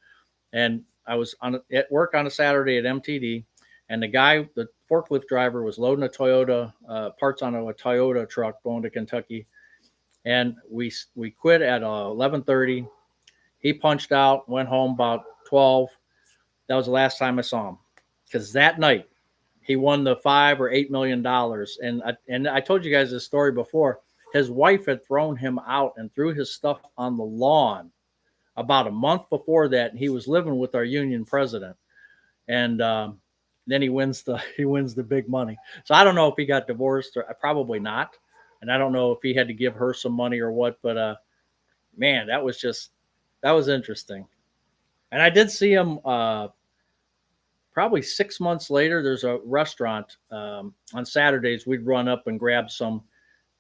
and I was at work on a Saturday at MTD, and the forklift driver, was loading a Toyota parts on a Toyota truck going to Kentucky, and we quit at 11:30. He punched out, went home about 12. That was the last time I saw him, because that night he won the $5 or $8 million, and I told you guys this story before. His wife had thrown him out and threw his stuff on the lawn about a month before that. He was living with our union president, and then he wins the big money. So I don't know if he got divorced or probably not, and I don't know if he had to give her some money or what. But man, that was interesting. And I did see him probably 6 months later. There's a restaurant on Saturdays. We'd run up and grab some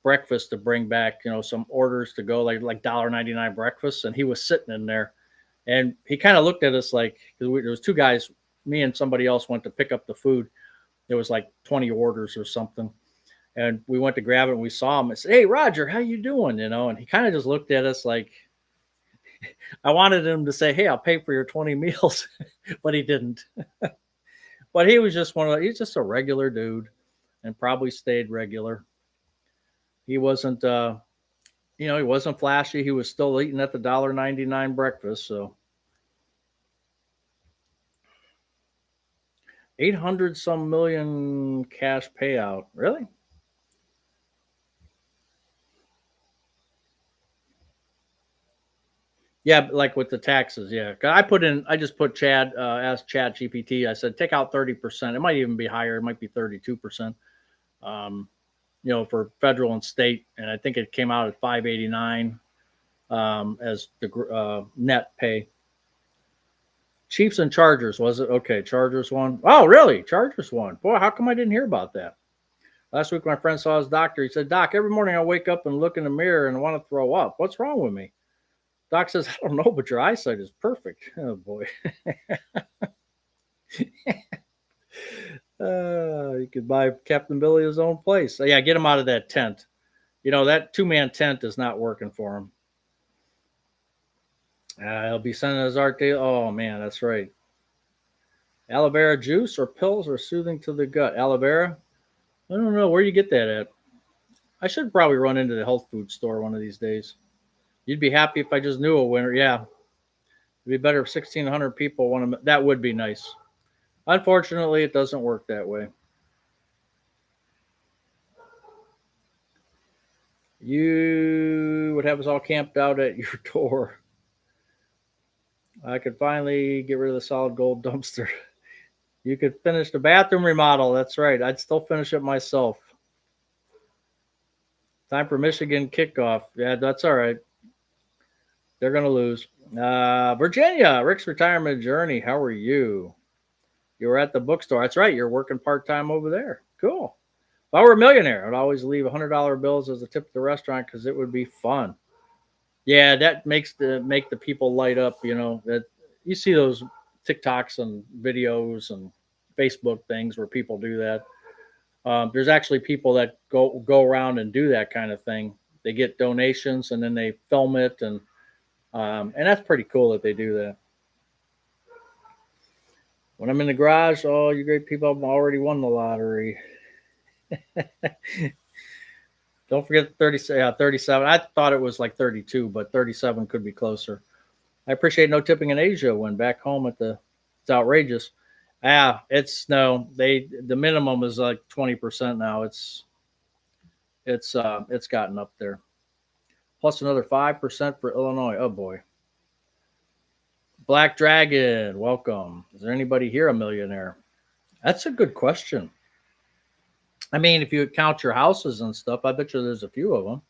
breakfast to bring back, some orders to go, like $1.99 breakfast, and he was sitting in there, and he kind of looked at us like, there was two guys, me and somebody else went to pick up the food. There was like 20 orders or something, and we went to grab it, and we saw him and said, "Hey, Roger, how you doing?" And he kind of just looked at us like, I wanted him to say, "Hey, I'll pay for your 20 meals," but he didn't. But he was just he's just a regular dude, and probably stayed regular. He wasn't he wasn't flashy. He was still eating at the $1.99 breakfast. So 800 some million cash payout. Really? Yeah, like with the taxes. Yeah, I just put Chad, asked Chat GPT. I said take out 30%. It might even be higher. It might be 32%. Um, for federal and state, and I think it came out at 589 as the net pay. Chiefs and Chargers, was it? Okay, Chargers won. Oh, really? Chargers won. Boy, how come I didn't hear about that? Last week, my friend saw his doctor. He said, "Doc, every morning I wake up and look in the mirror and want to throw up. What's wrong with me?" Doc says, "I don't know, but your eyesight is perfect." Oh, boy. You could buy Captain Billy his own place. So, yeah, get him out of that tent. That two-man tent is not working for him. He'll be sending his art deal. Oh, man, that's right. Aloe vera juice or pills are soothing to the gut. Aloe vera? I don't know. Where you get that at? I should probably run into the health food store one of these days. You'd be happy if I just knew a winner. Yeah. It'd be better if 1,600 people want to. That would be nice. Unfortunately, it doesn't work that way. You would have us all camped out at your door. I could finally get rid of the solid gold dumpster. You could finish the bathroom remodel. That's right. I'd still finish it myself. Time for Michigan kickoff. Yeah, that's all right. They're going to lose. Virginia, Rick's retirement journey. How are you? You were at the bookstore. That's right. You're working part time over there. Cool. If I were a millionaire, I'd always leave $100 bills as a tip to the restaurant because it would be fun. Yeah, that make the people light up. That you see those TikToks and videos and Facebook things where people do that. There's actually people that go around and do that kind of thing. They get donations and then they film it, and that's pretty cool that they do that. When I'm in the garage, oh, you great people, I've already won the lottery. Don't forget 37. I thought it was like 32, but 37 could be closer. I appreciate no tipping in Asia when back home it's outrageous. It's no, the minimum is like 20% now. It's gotten up there. Plus another 5% for Illinois. Oh boy. Black Dragon, welcome. Is there anybody here a millionaire? That's a good question. I mean, if you count your houses and stuff, I bet you there's a few of them.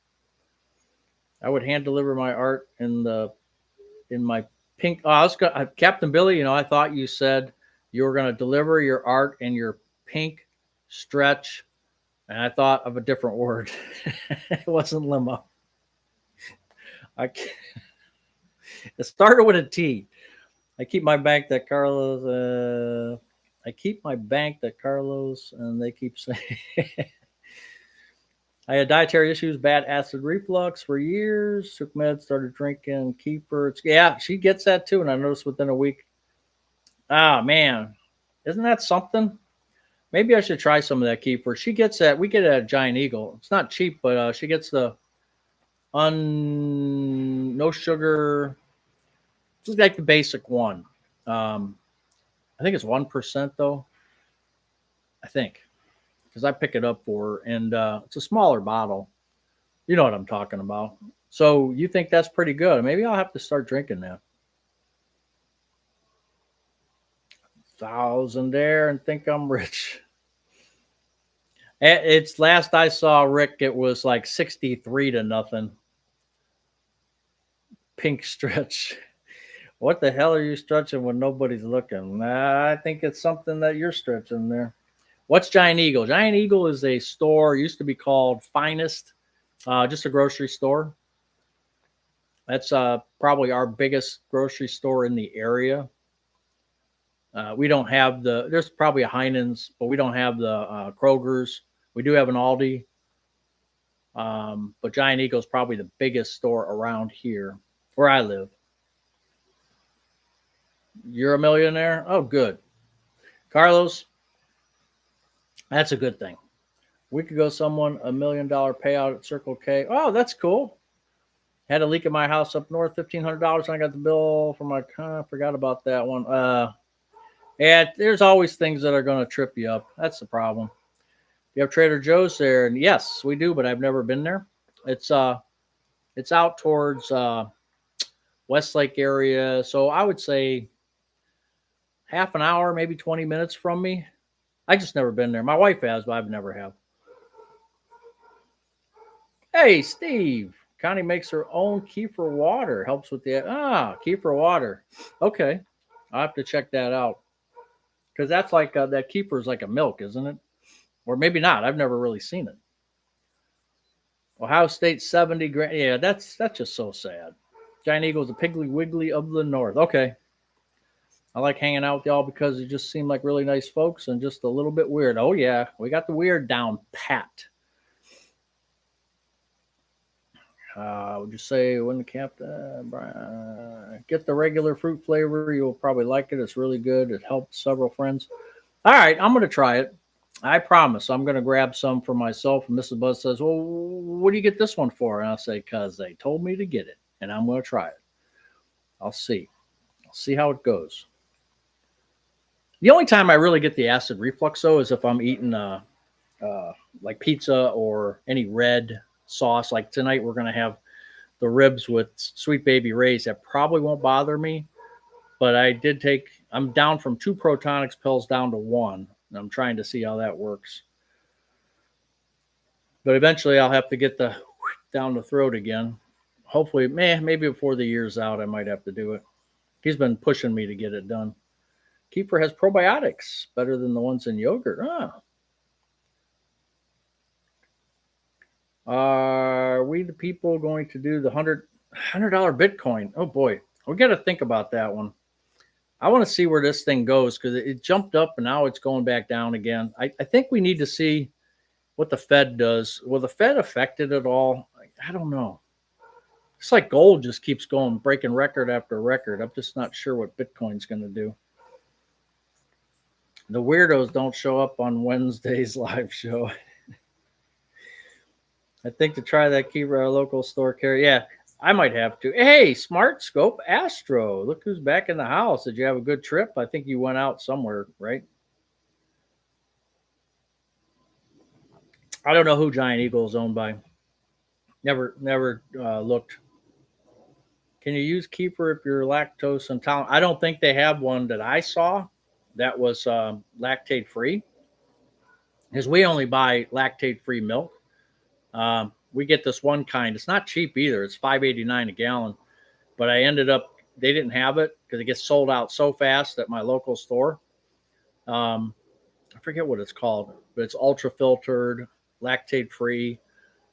I would hand deliver my art in my pink. Oh, Captain Billy. I thought you said you were going to deliver your art in your pink stretch, and I thought of a different word. It wasn't limo. It started with a T. I keep my bank that Carlos. I keep my bank that Carlos, and they keep saying. I had dietary issues, bad acid reflux for years. Took meds, started drinking kefir. Yeah, she gets that too, and I noticed within a week. Ah, man, isn't that something? Maybe I should try some of that kefir. She gets that. We get it at Giant Eagle. It's not cheap, but she gets the no sugar. Just like the basic one. I think it's 1% though. I think because I pick it up for her, and it's a smaller bottle. You know what I'm talking about. So you think that's pretty good? Maybe I'll have to start drinking that. 1,000 there and think I'm rich. It's last I saw Rick, it was like 63 to nothing. Pink stretch. What the hell are you stretching when nobody's looking? I think it's something that you're stretching there. What's Giant Eagle? Giant Eagle is a store, used to be called Finest, just a grocery store. That's probably our biggest grocery store in the area. We don't have there's probably a Heinen's, but we don't have the Kroger's. We do have an Aldi. But Giant Eagle is probably the biggest store around here where I live. You're a millionaire? Oh, good. Carlos, that's a good thing. We could go someone $1 million payout at Circle K. Oh, that's cool. Had a leak in my house up north, $1,500. And I got the bill for my car. Forgot about that one. Yeah, there's always things that are going to trip you up. That's the problem. You have Trader Joe's there, and yes, we do, but I've never been there. It's out towards Westlake area, so I would say half an hour, maybe 20 minutes from me. I just never been there. My wife has, but I've never have. Hey, Steve. Connie makes her own kefir water. Helps with the kefir water. Okay, I'll have to check that out because that's like that kefir is like a milk, isn't it? Or maybe not. I've never really seen it. Ohio State 70 grand. Yeah, that's just so sad. Giant Eagle's a Piggly Wiggly of the North. Okay. I like hanging out with y'all because you just seem like really nice folks and just a little bit weird. Oh, yeah. We got the weird down pat. Would you say when the captain get the regular fruit flavor? You'll probably like it. It's really good. It helped several friends. All right. I'm going to try it. I promise I'm going to grab some for myself. And Mrs. Buzz says, well, what do you get this one for? And I'll say, because they told me to get it. And I'm going to try it. I'll see. I'll see how it goes. The only time I really get the acid reflux, though, is if I'm eating like pizza or any red sauce. Like tonight, we're going to have the ribs with Sweet Baby Ray's. That probably won't bother me. But I'm down from 2 Protonix pills down to 1. And I'm trying to see how that works. But eventually I'll have to get the down the throat again. Hopefully, maybe before the year's out, I might have to do it. He's been pushing me to get it done. Kefir has probiotics, better than the ones in yogurt. Are we the people going to do the $100 Bitcoin? Oh boy, we got to think about that one. I want to see where this thing goes because it jumped up and now it's going back down again. I think we need to see what the Fed does. Will the Fed affect it at all? I don't know. It's like gold just keeps going, breaking record after record. I'm just not sure what Bitcoin's going to do. The weirdos don't show up on Wednesday's live show. I think to try that keep our local store carry. Yeah, I might have to. Hey, Smart Scope Astro. Look who's back in the house. Did you have a good trip? I think you went out somewhere, right? I don't know who Giant Eagle is owned by. Never looked. Can you use Keeper if you're lactose intolerant? I don't think they have one that I saw that was lactate free, because we only buy lactate free milk. We get this one kind. It's not cheap either. It's $5.89 a gallon. But I ended up they didn't have it because it gets sold out so fast at my local store. Um, I forget what it's called, but it's ultra filtered, lactate free.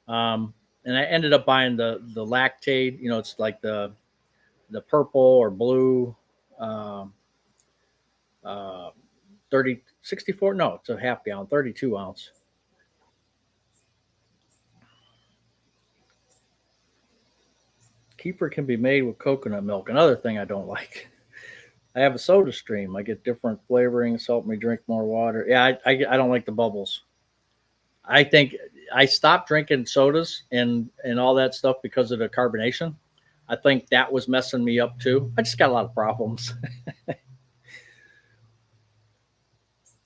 And I ended up buying the lactate. You know, it's like the purple or blue, um, uh, 30 64. No, it's a half gallon, 32 ounce. Keeper can be made with coconut milk. Another thing I don't like. I have a soda stream. I get different flavorings, help me drink more water. Yeah, I don't like the bubbles. I think I stopped drinking sodas and all that stuff because of the carbonation. I think that was messing me up too. I just got a lot of problems.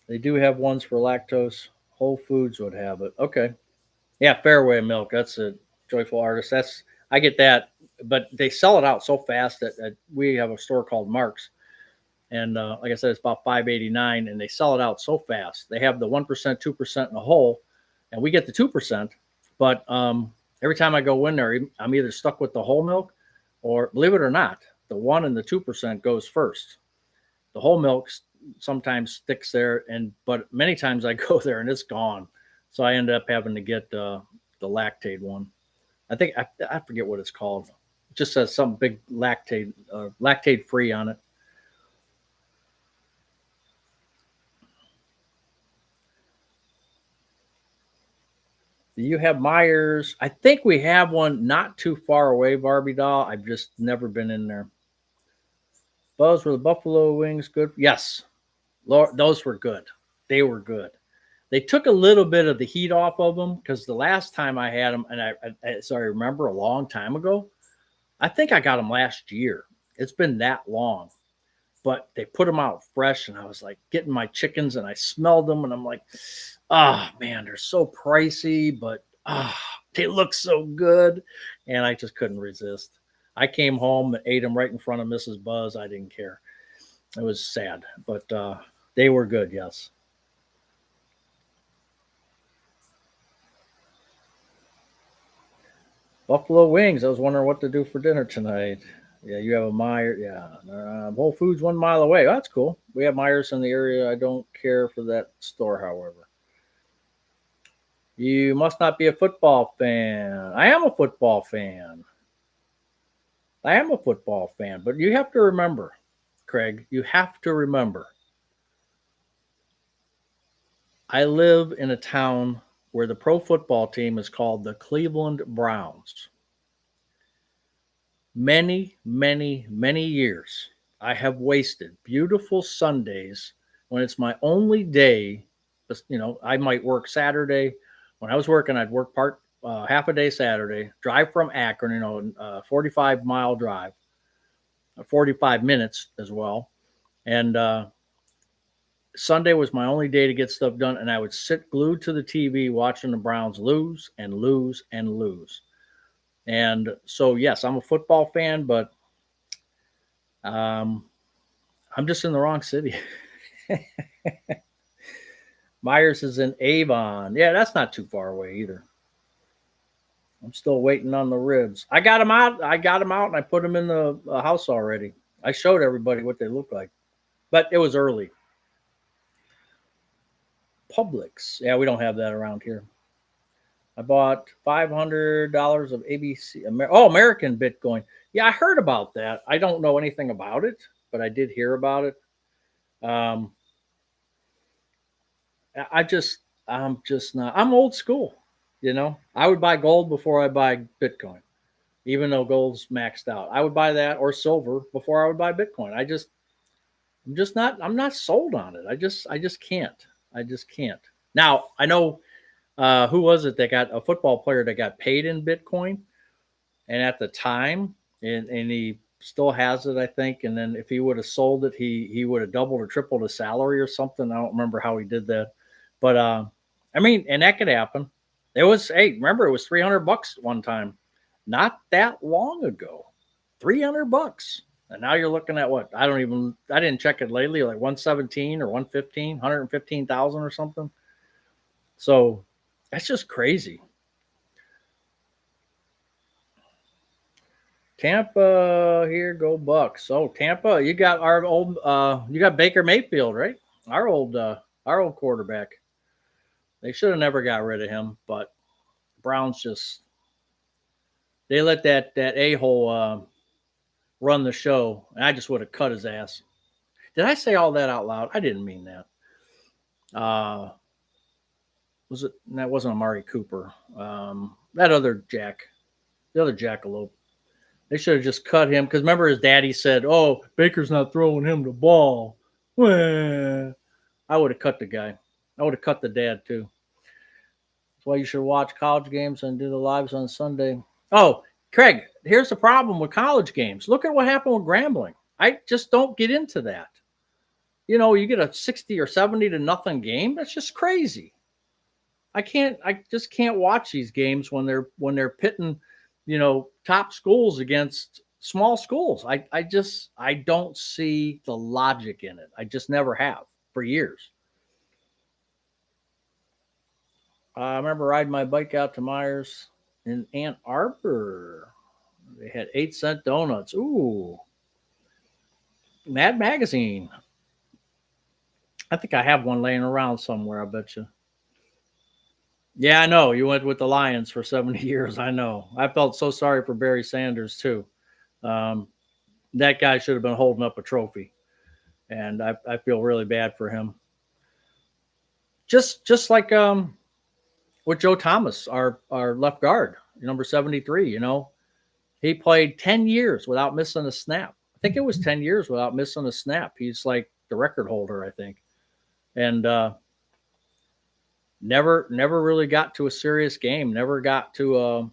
They do have ones for lactose. Whole Foods would have it. Okay. Yeah, Fairway Milk. That's a Joyful Artist. That's I get that, but they sell it out so fast that we have a store called Mark's, and like I said, it's about $5.89, and they sell it out so fast. They have the 1%, 2% in the whole, and we get the 2%. But every time I go in there, I'm either stuck with the whole milk, or believe it or not, the 1 and the 2% goes first. The whole milk sometimes sticks there, but many times I go there and it's gone. So I end up having to get the lactate one. I think I forget what it's called. It just says some big lactate free on it. Do you have Myers? I think we have one not too far away, Barbie doll. I've just never been in there. Those were the buffalo wings good? Yes, Lord, those were good. They were good. They took a little bit of the heat off of them because the last time I had them, and as I remember a long time ago, I think I got them last year. It's been that long, but they put them out fresh, and I was like getting my chickens, and I smelled them, and I'm like, oh man, they're so pricey, but they look so good, and I just couldn't resist. I came home and ate them right in front of Mrs. Buzz. I didn't care. It was sad, but they were good. Yes. Buffalo wings. I was wondering what to do for dinner tonight. Yeah, you have a Meyer. Yeah, Whole Foods 1 mile away. Oh, that's cool. We have Myers in the area. I don't care for that store, however. You must not be a football fan. I am a football fan. I am a football fan, but you have to remember, Craig, you have to remember, I live in a town where the pro football team is called the Cleveland Browns. Many years I have wasted beautiful Sundays when it's my only day. I might work Saturday. When I was working, I'd work half a day Saturday, drive from Akron, 45-mile drive, 45 minutes as well. And Sunday was my only day to get stuff done. And I would sit glued to the TV watching the Browns lose and lose and lose. And so, yes, I'm a football fan, but I'm just in the wrong city. Myers is in Avon. Yeah, that's not too far away either. I'm still waiting on the ribs. I got them out. And I put them in the house already. I showed everybody what they look like, but it was early. Publix. Yeah, we don't have that around here. I bought $500 of ABC. American Bitcoin. Yeah, I heard about that. I don't know anything about it, but I did hear about it. Um, I'm just not. I'm old school. I would buy gold before I buy Bitcoin, even though gold's maxed out. I would buy that or silver before I would buy Bitcoin. I'm not sold on it. I just can't. I just can't. Now, I know who was it that got a football player that got paid in Bitcoin, and at the time, and he still has it, I think. And then if he would have sold it, he would have doubled or tripled his salary or something. I don't remember how he did that, but I mean, and that could happen. It was, hey, remember it was $300 one time, not that long ago, $300. And now you're looking at what? I didn't check it lately, like 117 or 115, 115,000 or something. So that's just crazy. Tampa, here go Bucks. Oh, Tampa, you got our old you got Baker Mayfield, right? Our old quarterback. They should have never got rid of him, but Browns just they let that a-hole run the show, and I just would have cut his ass. Did I say all that out loud? I didn't mean that. Was it? That wasn't Amari Cooper. That other Jack, the other jackalope. They should have just cut him because remember his daddy said, "Oh, Baker's not throwing him the ball." Well, I would have cut the guy. I would have cut the dad too. That's why you should watch college games and do the lives on Sunday. Oh, Craig, here's the problem with college games. Look at what happened with Grambling. I just don't get into that. You know, you get a 60 or 70 to nothing game. That's just crazy. I just can't watch these games when they're pitting, top schools against small schools. I don't see the logic in it. I just never have for years. I remember riding my bike out to Myers in Ann Arbor. They had 8-cent donuts. Ooh, Mad Magazine. I think I have one laying around somewhere. I bet you. Yeah, I know. You went with the Lions for 70 years. I know. I felt so sorry for Barry Sanders too. Um, that guy should have been holding up a trophy, and I feel really bad for him. Just like with Joe Thomas, our left guard, number 73. He played 10 years without missing a snap. I think it was 10 years without missing a snap. He's like the record holder, I think, and never really got to a serious game. Never got to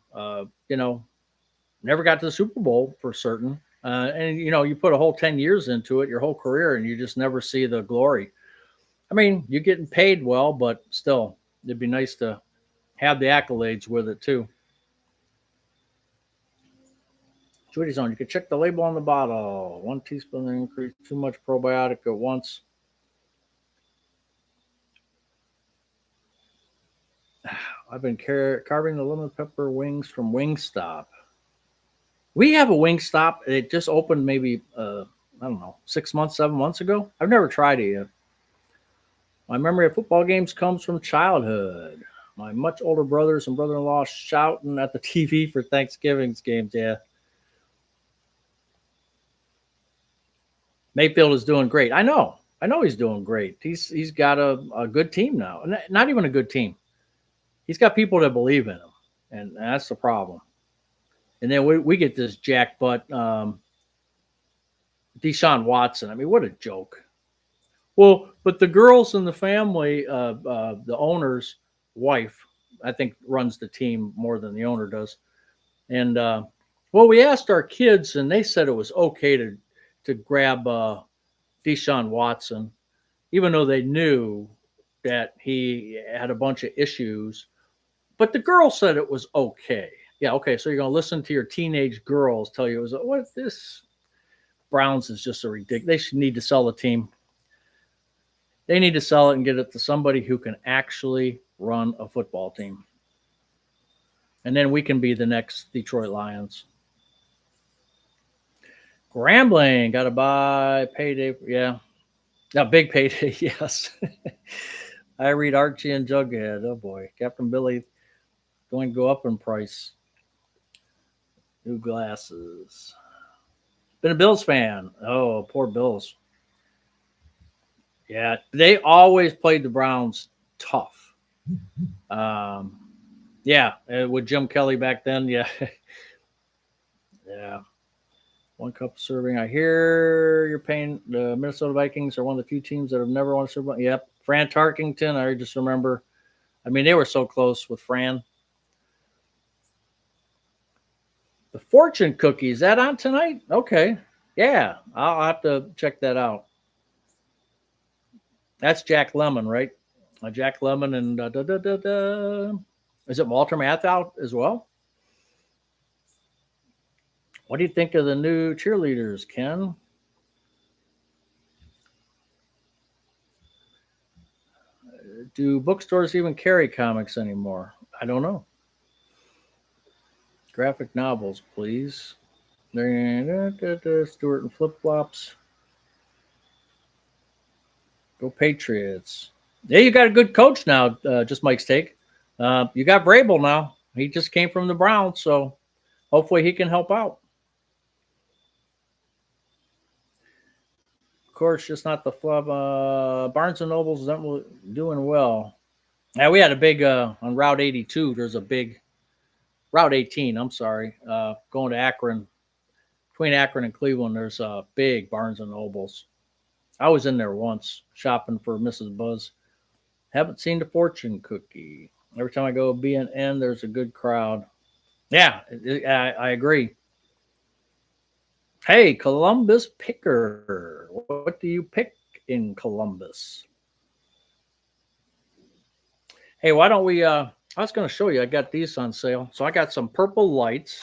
never got to the Super Bowl for certain. And you put a whole 10 years into it, your whole career, and you just never see the glory. I mean, you're getting paid well, but still, it'd be nice to have the accolades with it too. Sweetie Zone, you can check the label on the bottle. 1 teaspoon increase, too much probiotic at once. I've been carving the lemon pepper wings from Wingstop. We have a Wingstop. It just opened maybe, I don't know, 6 months, 7 months ago. I've never tried it yet. My memory of football games comes from childhood. My much older brothers and brother-in-law shouting at the TV for Thanksgiving's games. Yeah. Mayfield is doing great. I know he's doing great. He's got a good team now. Not even a good team. He's got people that believe in him, and that's the problem. And then we get this jackbutt Deshaun Watson. I mean, what a joke. Well, but the girls in the family, the owner's wife, I think runs the team more than the owner does. And well, we asked our kids, and they said it was okay to grab Deshaun Watson, even though they knew that he had a bunch of issues. But the girls said it was okay. Yeah, okay. So you're going to listen to your teenage girls tell you it was what this Browns is just a ridiculous. They should need to sell the team. They need to sell it and get it to somebody who can actually run a football team. And then we can be the next Detroit Lions. Grambling, got to buy payday. Yeah. Big payday. Yes. I read Archie and Jughead. Oh boy. Captain Billy going to go up in price. New glasses. Been a Bills fan. Oh, poor Bills. Yeah, they always played the Browns tough. Yeah, with Jim Kelly back then. Yeah, yeah. 1 cup serving. I hear you're paying. The Minnesota Vikings are one of the few teams that have never won a Super Bowl. Yep. Fran Tarkington. I just remember. I mean, they were so close with Fran. The fortune cookie, is that on tonight? Okay. Yeah. I'll have to check that out. That's Jack Lemmon, right? Jack Lemmon and is it Walter Matthau as well? What do you think of the new cheerleaders, Ken? Do bookstores even carry comics anymore? I don't know. Graphic novels, please. Stewart and Flip Flops. Go Patriots. Yeah, you got a good coach now, just Mike's take. You got Vrabel now. He just came from the Browns, so hopefully he can help out. Of course, just not the flub. Barnes and Noble's doing well. Yeah, we had a big on Route 82. There's a big Route 18. I'm sorry, going to Akron, between Akron and Cleveland. There's a big Barnes and Nobles. I was in there once shopping for Mrs. Buzz. Haven't seen the fortune cookie. Every time I go B&N, there's a good crowd. Yeah, I agree. Hey, Columbus picker. What do you pick in Columbus? Hey, why don't we I was going to show you. I got these on sale. So I got some purple lights.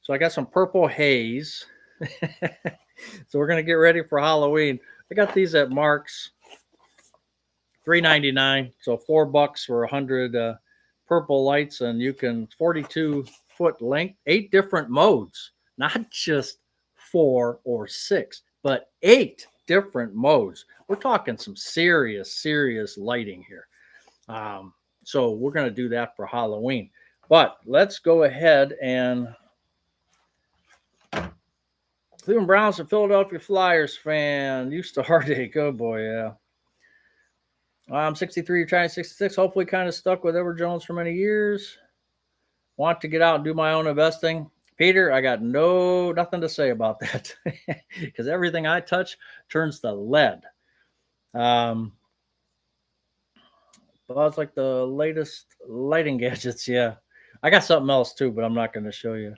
So I got some purple haze. So we're going to get ready for Halloween. I got these at Mark's. $3.99, so $4 for 100 purple lights, and you can 42-foot length, 8 different modes, not just 4 or 6, but 8 different modes. We're talking some serious lighting here. So we're going to do that for Halloween. But let's go ahead and Cleveland Browns and Philadelphia Flyers fan. Used to heartache. Oh boy, yeah. I'm 63, you're trying 66. Hopefully kind of stuck with Edward Jones for many years. Want to get out and do my own investing. Peter, I got nothing to say about that because everything I touch turns to lead. But it's like the latest lighting gadgets. Yeah, I got something else too, but I'm not going to show you.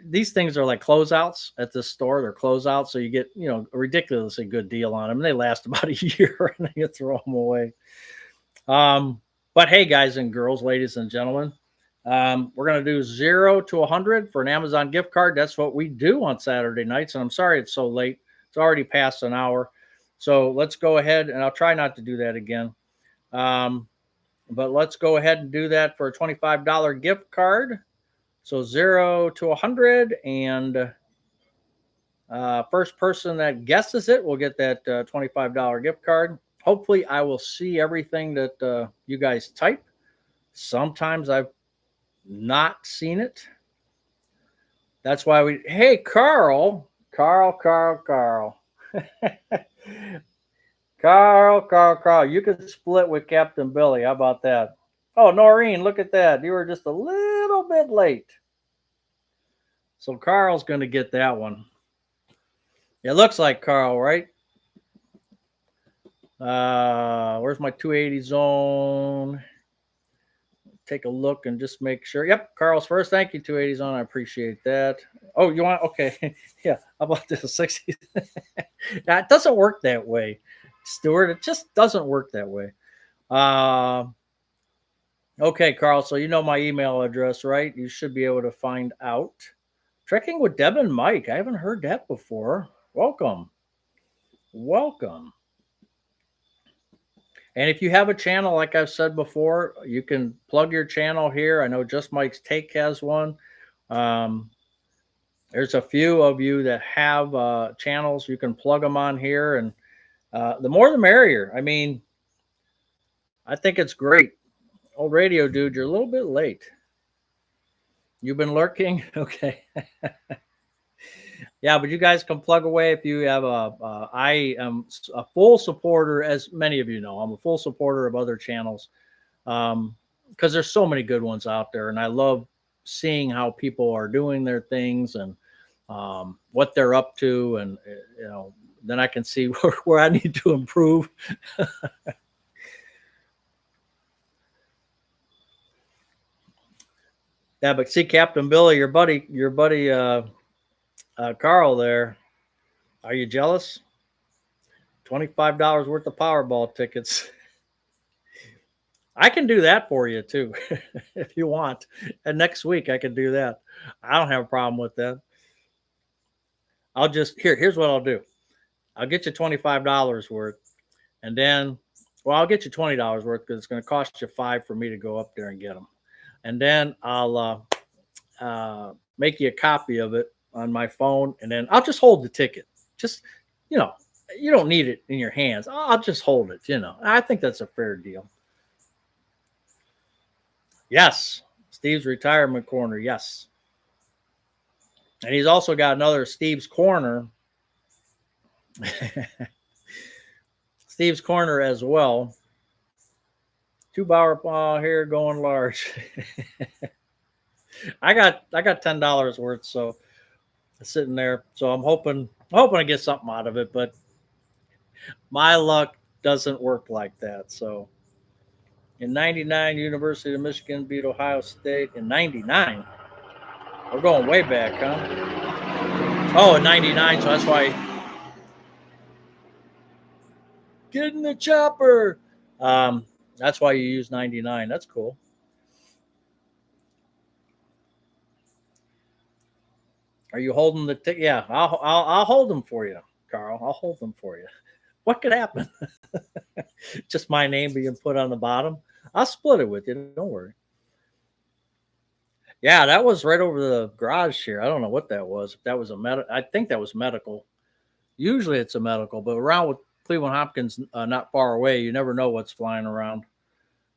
These things are like closeouts at this store. They're closeouts, so you get a ridiculously good deal on them. And they last about a year, and then you throw them away. But hey, guys and girls, ladies and gentlemen, we're gonna do 0 to 100 for an Amazon gift card. That's what we do on Saturday nights. And I'm sorry it's so late. It's already past an hour. So let's go ahead, and I'll try not to do that again. But let's go ahead and do that for a $25 gift card. So 0 to 100, and first person that guesses it will get that $25 gift card. Hopefully, I will see everything that you guys type. Sometimes I've not seen it. That's why hey, Carl. Carl, you could split with Captain Billy. How about that? Oh, Noreen, look at that. You were just a little bit late. So Carl's going to get that one. It looks like Carl, right? Where's my 280 zone? Take a look and just make sure. Yep, Carl's first. Thank you, 280 zone. I appreciate that. Oh, you want? Okay. Yeah. How about this? 60. That doesn't work that way, Stuart. It just doesn't work that way. Okay, Carl. So you know my email address, right? You should be able to find out. Trekking with Deb and Mike. I haven't heard that before. Welcome. And if you have a channel, like I've said before, you can plug your channel here. I know Just Mike's Take has one. There's a few of you that have channels. You can plug them on here, and the more the merrier. I mean, I think it's great. Old radio dude, you're a little bit late. You've been lurking? Okay. Yeah, but you guys can plug away if you have I am a full supporter, as many of you know. I'm a full supporter of other channels because there's so many good ones out there, and I love seeing how people are doing their things. And what they're up to, and then I can see where I need to improve. Yeah, but see, Captain Billy, your buddy Carl there. Are you jealous? $25 worth of Powerball tickets. I can do that for you too, if you want. And next week I can do that. I don't have a problem with that. I'll just here's what I'll do. I'll get you $25 worth, and then, well, I'll get you $20 worth because it's going to cost you $5 for me to go up there and get them, and then I'll make you a copy of it on my phone, and then I'll just hold the ticket. Just, you know, you don't need it in your hands. I'll just hold it. I think that's a fair deal. Yes, Steve's retirement corner. Yes, and he's also got another Steve's corner. Steve's corner as well. 2 bar here going large. I got $10 worth, so it's sitting there. So I'm hoping to get something out of it, but my luck doesn't work like that. So in '99, University of Michigan beat Ohio State. In '99, we're going way back, huh? Oh, in '99, so that's why. Get in the chopper. That's why you use 99. That's cool. Are you holding the ticket? Yeah, I'll hold them for you, Carl. I'll hold them for you. What could happen? Just my name being put on the bottom. I'll split it with you. Don't worry. Yeah, that was right over the garage here. I don't know what that was. If that was I think that was medical. Usually it's a medical, but around with Cleveland Hopkins, not far away, you never know what's flying around.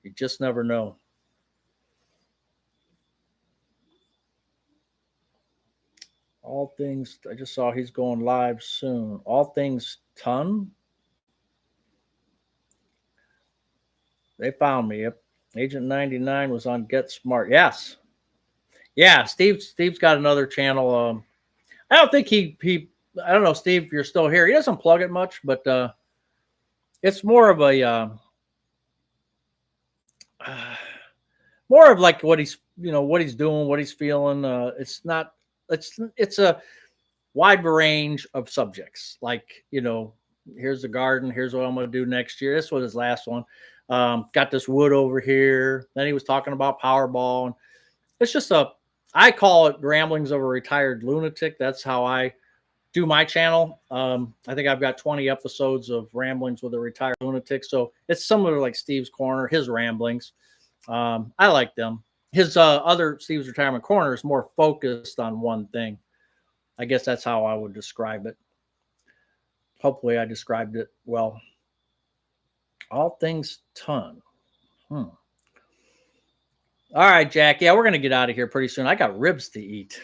You just never know. All things, I just saw he's going live soon. All things ton. They found me. Yep. Agent 99 was on Get Smart. Yes. Yeah, Steve's got another channel. I don't think I don't know, Steve, if you're still here. He doesn't plug it much, but it's more of a more of like what he's doing, what he's feeling. It's a wide range of subjects. Like, here's the garden, here's what I'm going to do next year. This was his last one. Got this wood over here. Then he was talking about Powerball. And it's just I call it Ramblings of a Retired Lunatic. That's how I do my channel. I think I've got 20 episodes of Ramblings with a Retired Lunatic. So it's similar to like Steve's Corner, his ramblings. I like them. His other Steve's Retirement Corner is more focused on one thing. I guess that's how I would describe it. Hopefully I described it well. All things ton. All right, Jack. Yeah, we're going to get out of here pretty soon. I got ribs to eat.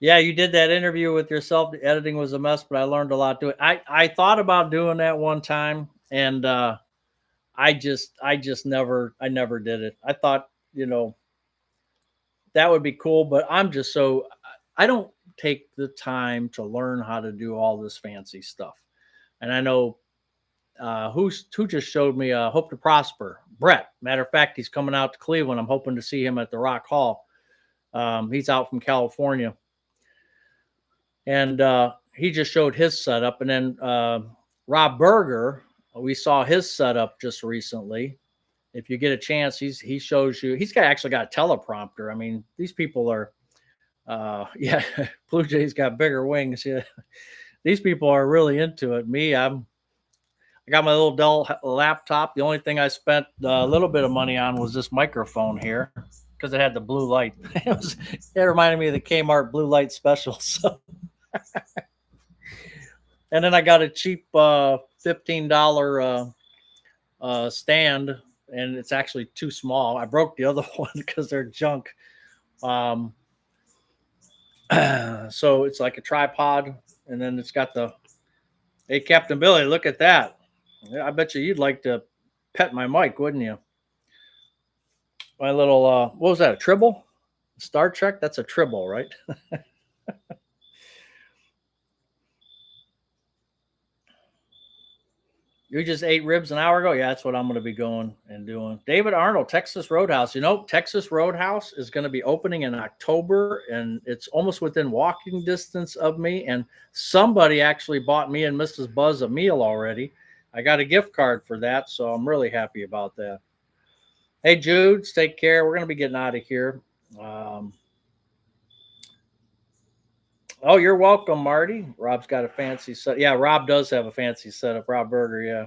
Yeah, you did that interview with yourself. The editing was a mess, but I learned a lot to it. I thought about doing that one time, and I never did it. I thought, that would be cool, but I don't take the time to learn how to do all this fancy stuff. And I know who just showed me Hope to Prosper, Brett. Matter of fact, he's coming out to Cleveland. I'm hoping to see him at the Rock Hall. He's out from California, and he just showed his setup. And then Rob Berger, we saw his setup just recently. If you get a chance, he shows you. He's actually got a teleprompter. I mean, these people are, yeah. Blue Jays got bigger wings. Yeah, these people are really into it. I got my little Dell laptop. The only thing I spent a little bit of money on was this microphone here because it had the blue light. It reminded me of the Kmart blue light special. So. And then I got a cheap $15 stand, and it's actually too small. I broke the other one because they're junk. So it's like a tripod, and then it's got hey, Captain Billy, look at that. I bet you'd like to pet my mic, wouldn't you? My little, what was that, a Tribble? Star Trek, that's a tribble, right? You just ate ribs an hour ago? Yeah, that's what I'm going to be going and doing. David Arnold, Texas Roadhouse. Texas Roadhouse is going to be opening in October, and it's almost within walking distance of me. And somebody actually bought me and Mrs. Buzz a meal already. I got a gift card for that, so I'm really happy about that. Hey, Jude, take care. We're going to be getting out of here. Um, oh, you're welcome, Marty. Rob's got a fancy set. Yeah, Rob does have a fancy setup. Rob Berger, yeah.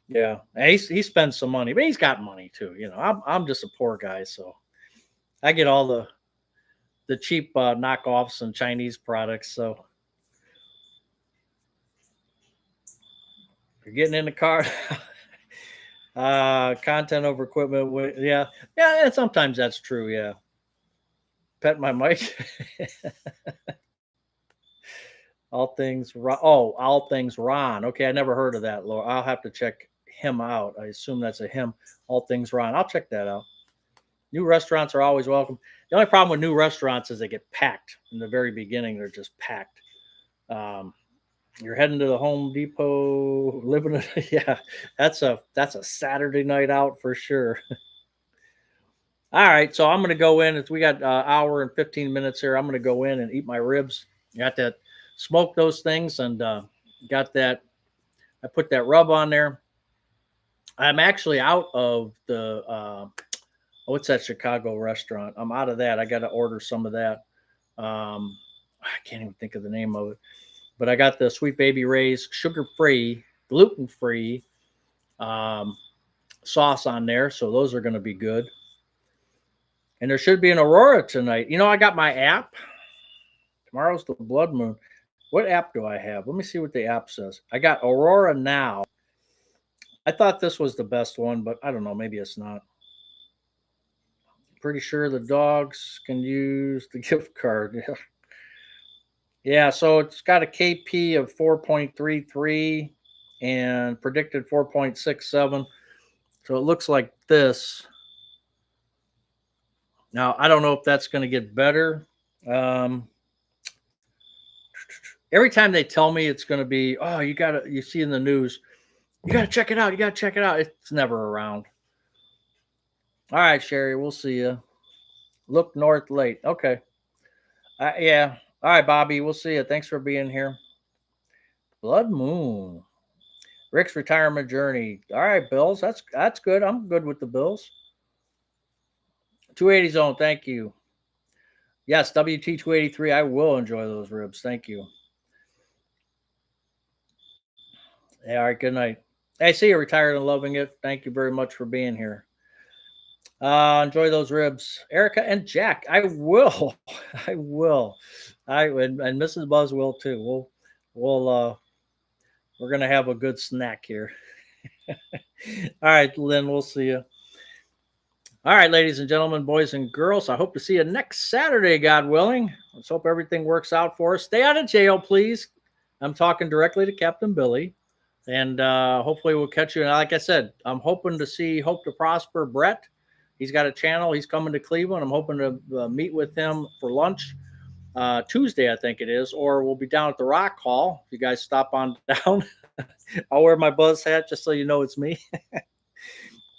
Yeah, he spends some money, but he's got money too. I'm just a poor guy, so I get all the cheap knockoffs and Chinese products. So you're getting in the car, content over equipment. Yeah, yeah, and sometimes that's true. Yeah, pet my mic. All things Ron. Okay, I never heard of that, Laura. I'll have to check him out. I assume that's a him. All things Ron. I'll check that out. New restaurants are always welcome. The only problem with new restaurants is they get packed in the very beginning. They're just packed. Um, you're heading to the Home Depot, living it. Yeah, that's a Saturday night out for sure. All right, so I'm going to go in. We got an hour and 15 minutes here. I'm going to go in and eat my ribs. Got that, smoke those things, and got that. I put that rub on there. I'm actually out of the what's that Chicago restaurant? I'm out of that. I got to order some of that. I can't even think of the name of it, but I got the Sweet Baby Ray's sugar-free, gluten-free sauce on there, so those are going to be good. And there should be an Aurora tonight. I got my app. Tomorrow's the blood moon. What app do I have? Let me see what the app says. I got Aurora Now. I thought this was the best one, but I don't know. Maybe it's not. Pretty sure the dogs can use the gift card. Yeah. Yeah, so it's got a KP of 4.33 and predicted 4.67. So it looks like this. Now, I don't know if that's going to get better. Every time they tell me it's going to be, oh, you see in the news, you got to check it out. You got to check it out. It's never around. All right, Sherry, we'll see you. Look north late. Okay. Yeah. All right, Bobby, we'll see you. Thanks for being here. Blood moon. Rick's retirement journey. All right, Bills. That's good. I'm good with the Bills. 280 zone. Thank you. Yes, WT 283. I will enjoy those ribs. Thank you. Yeah, all right. Good night. I see you're retired and loving it. Thank you very much for being here. Enjoy those ribs, Erica and Jack. I will. I will. And Mrs. Buzz will too. We're gonna have a good snack here. All right, Lynn. We'll see you. All right, ladies and gentlemen, boys and girls. I hope to see you next Saturday, God willing. Let's hope everything works out for us. Stay out of jail, please. I'm talking directly to Captain Billy, and hopefully we'll catch you. And like I said, I'm hoping to see Hope to Prosper Brett. He's got a channel. He's coming to Cleveland. I'm hoping to meet with him for lunch Tuesday, I think it is, or we'll be down at the Rock Hall. If you guys stop on down, I'll wear my Buzz hat just so you know it's me.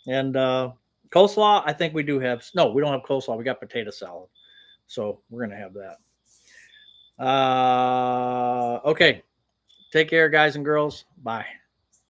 And coleslaw, I think we do have. No, we don't have coleslaw. We got potato salad. So we're going to have that. Okay. Take care, guys and girls. Bye.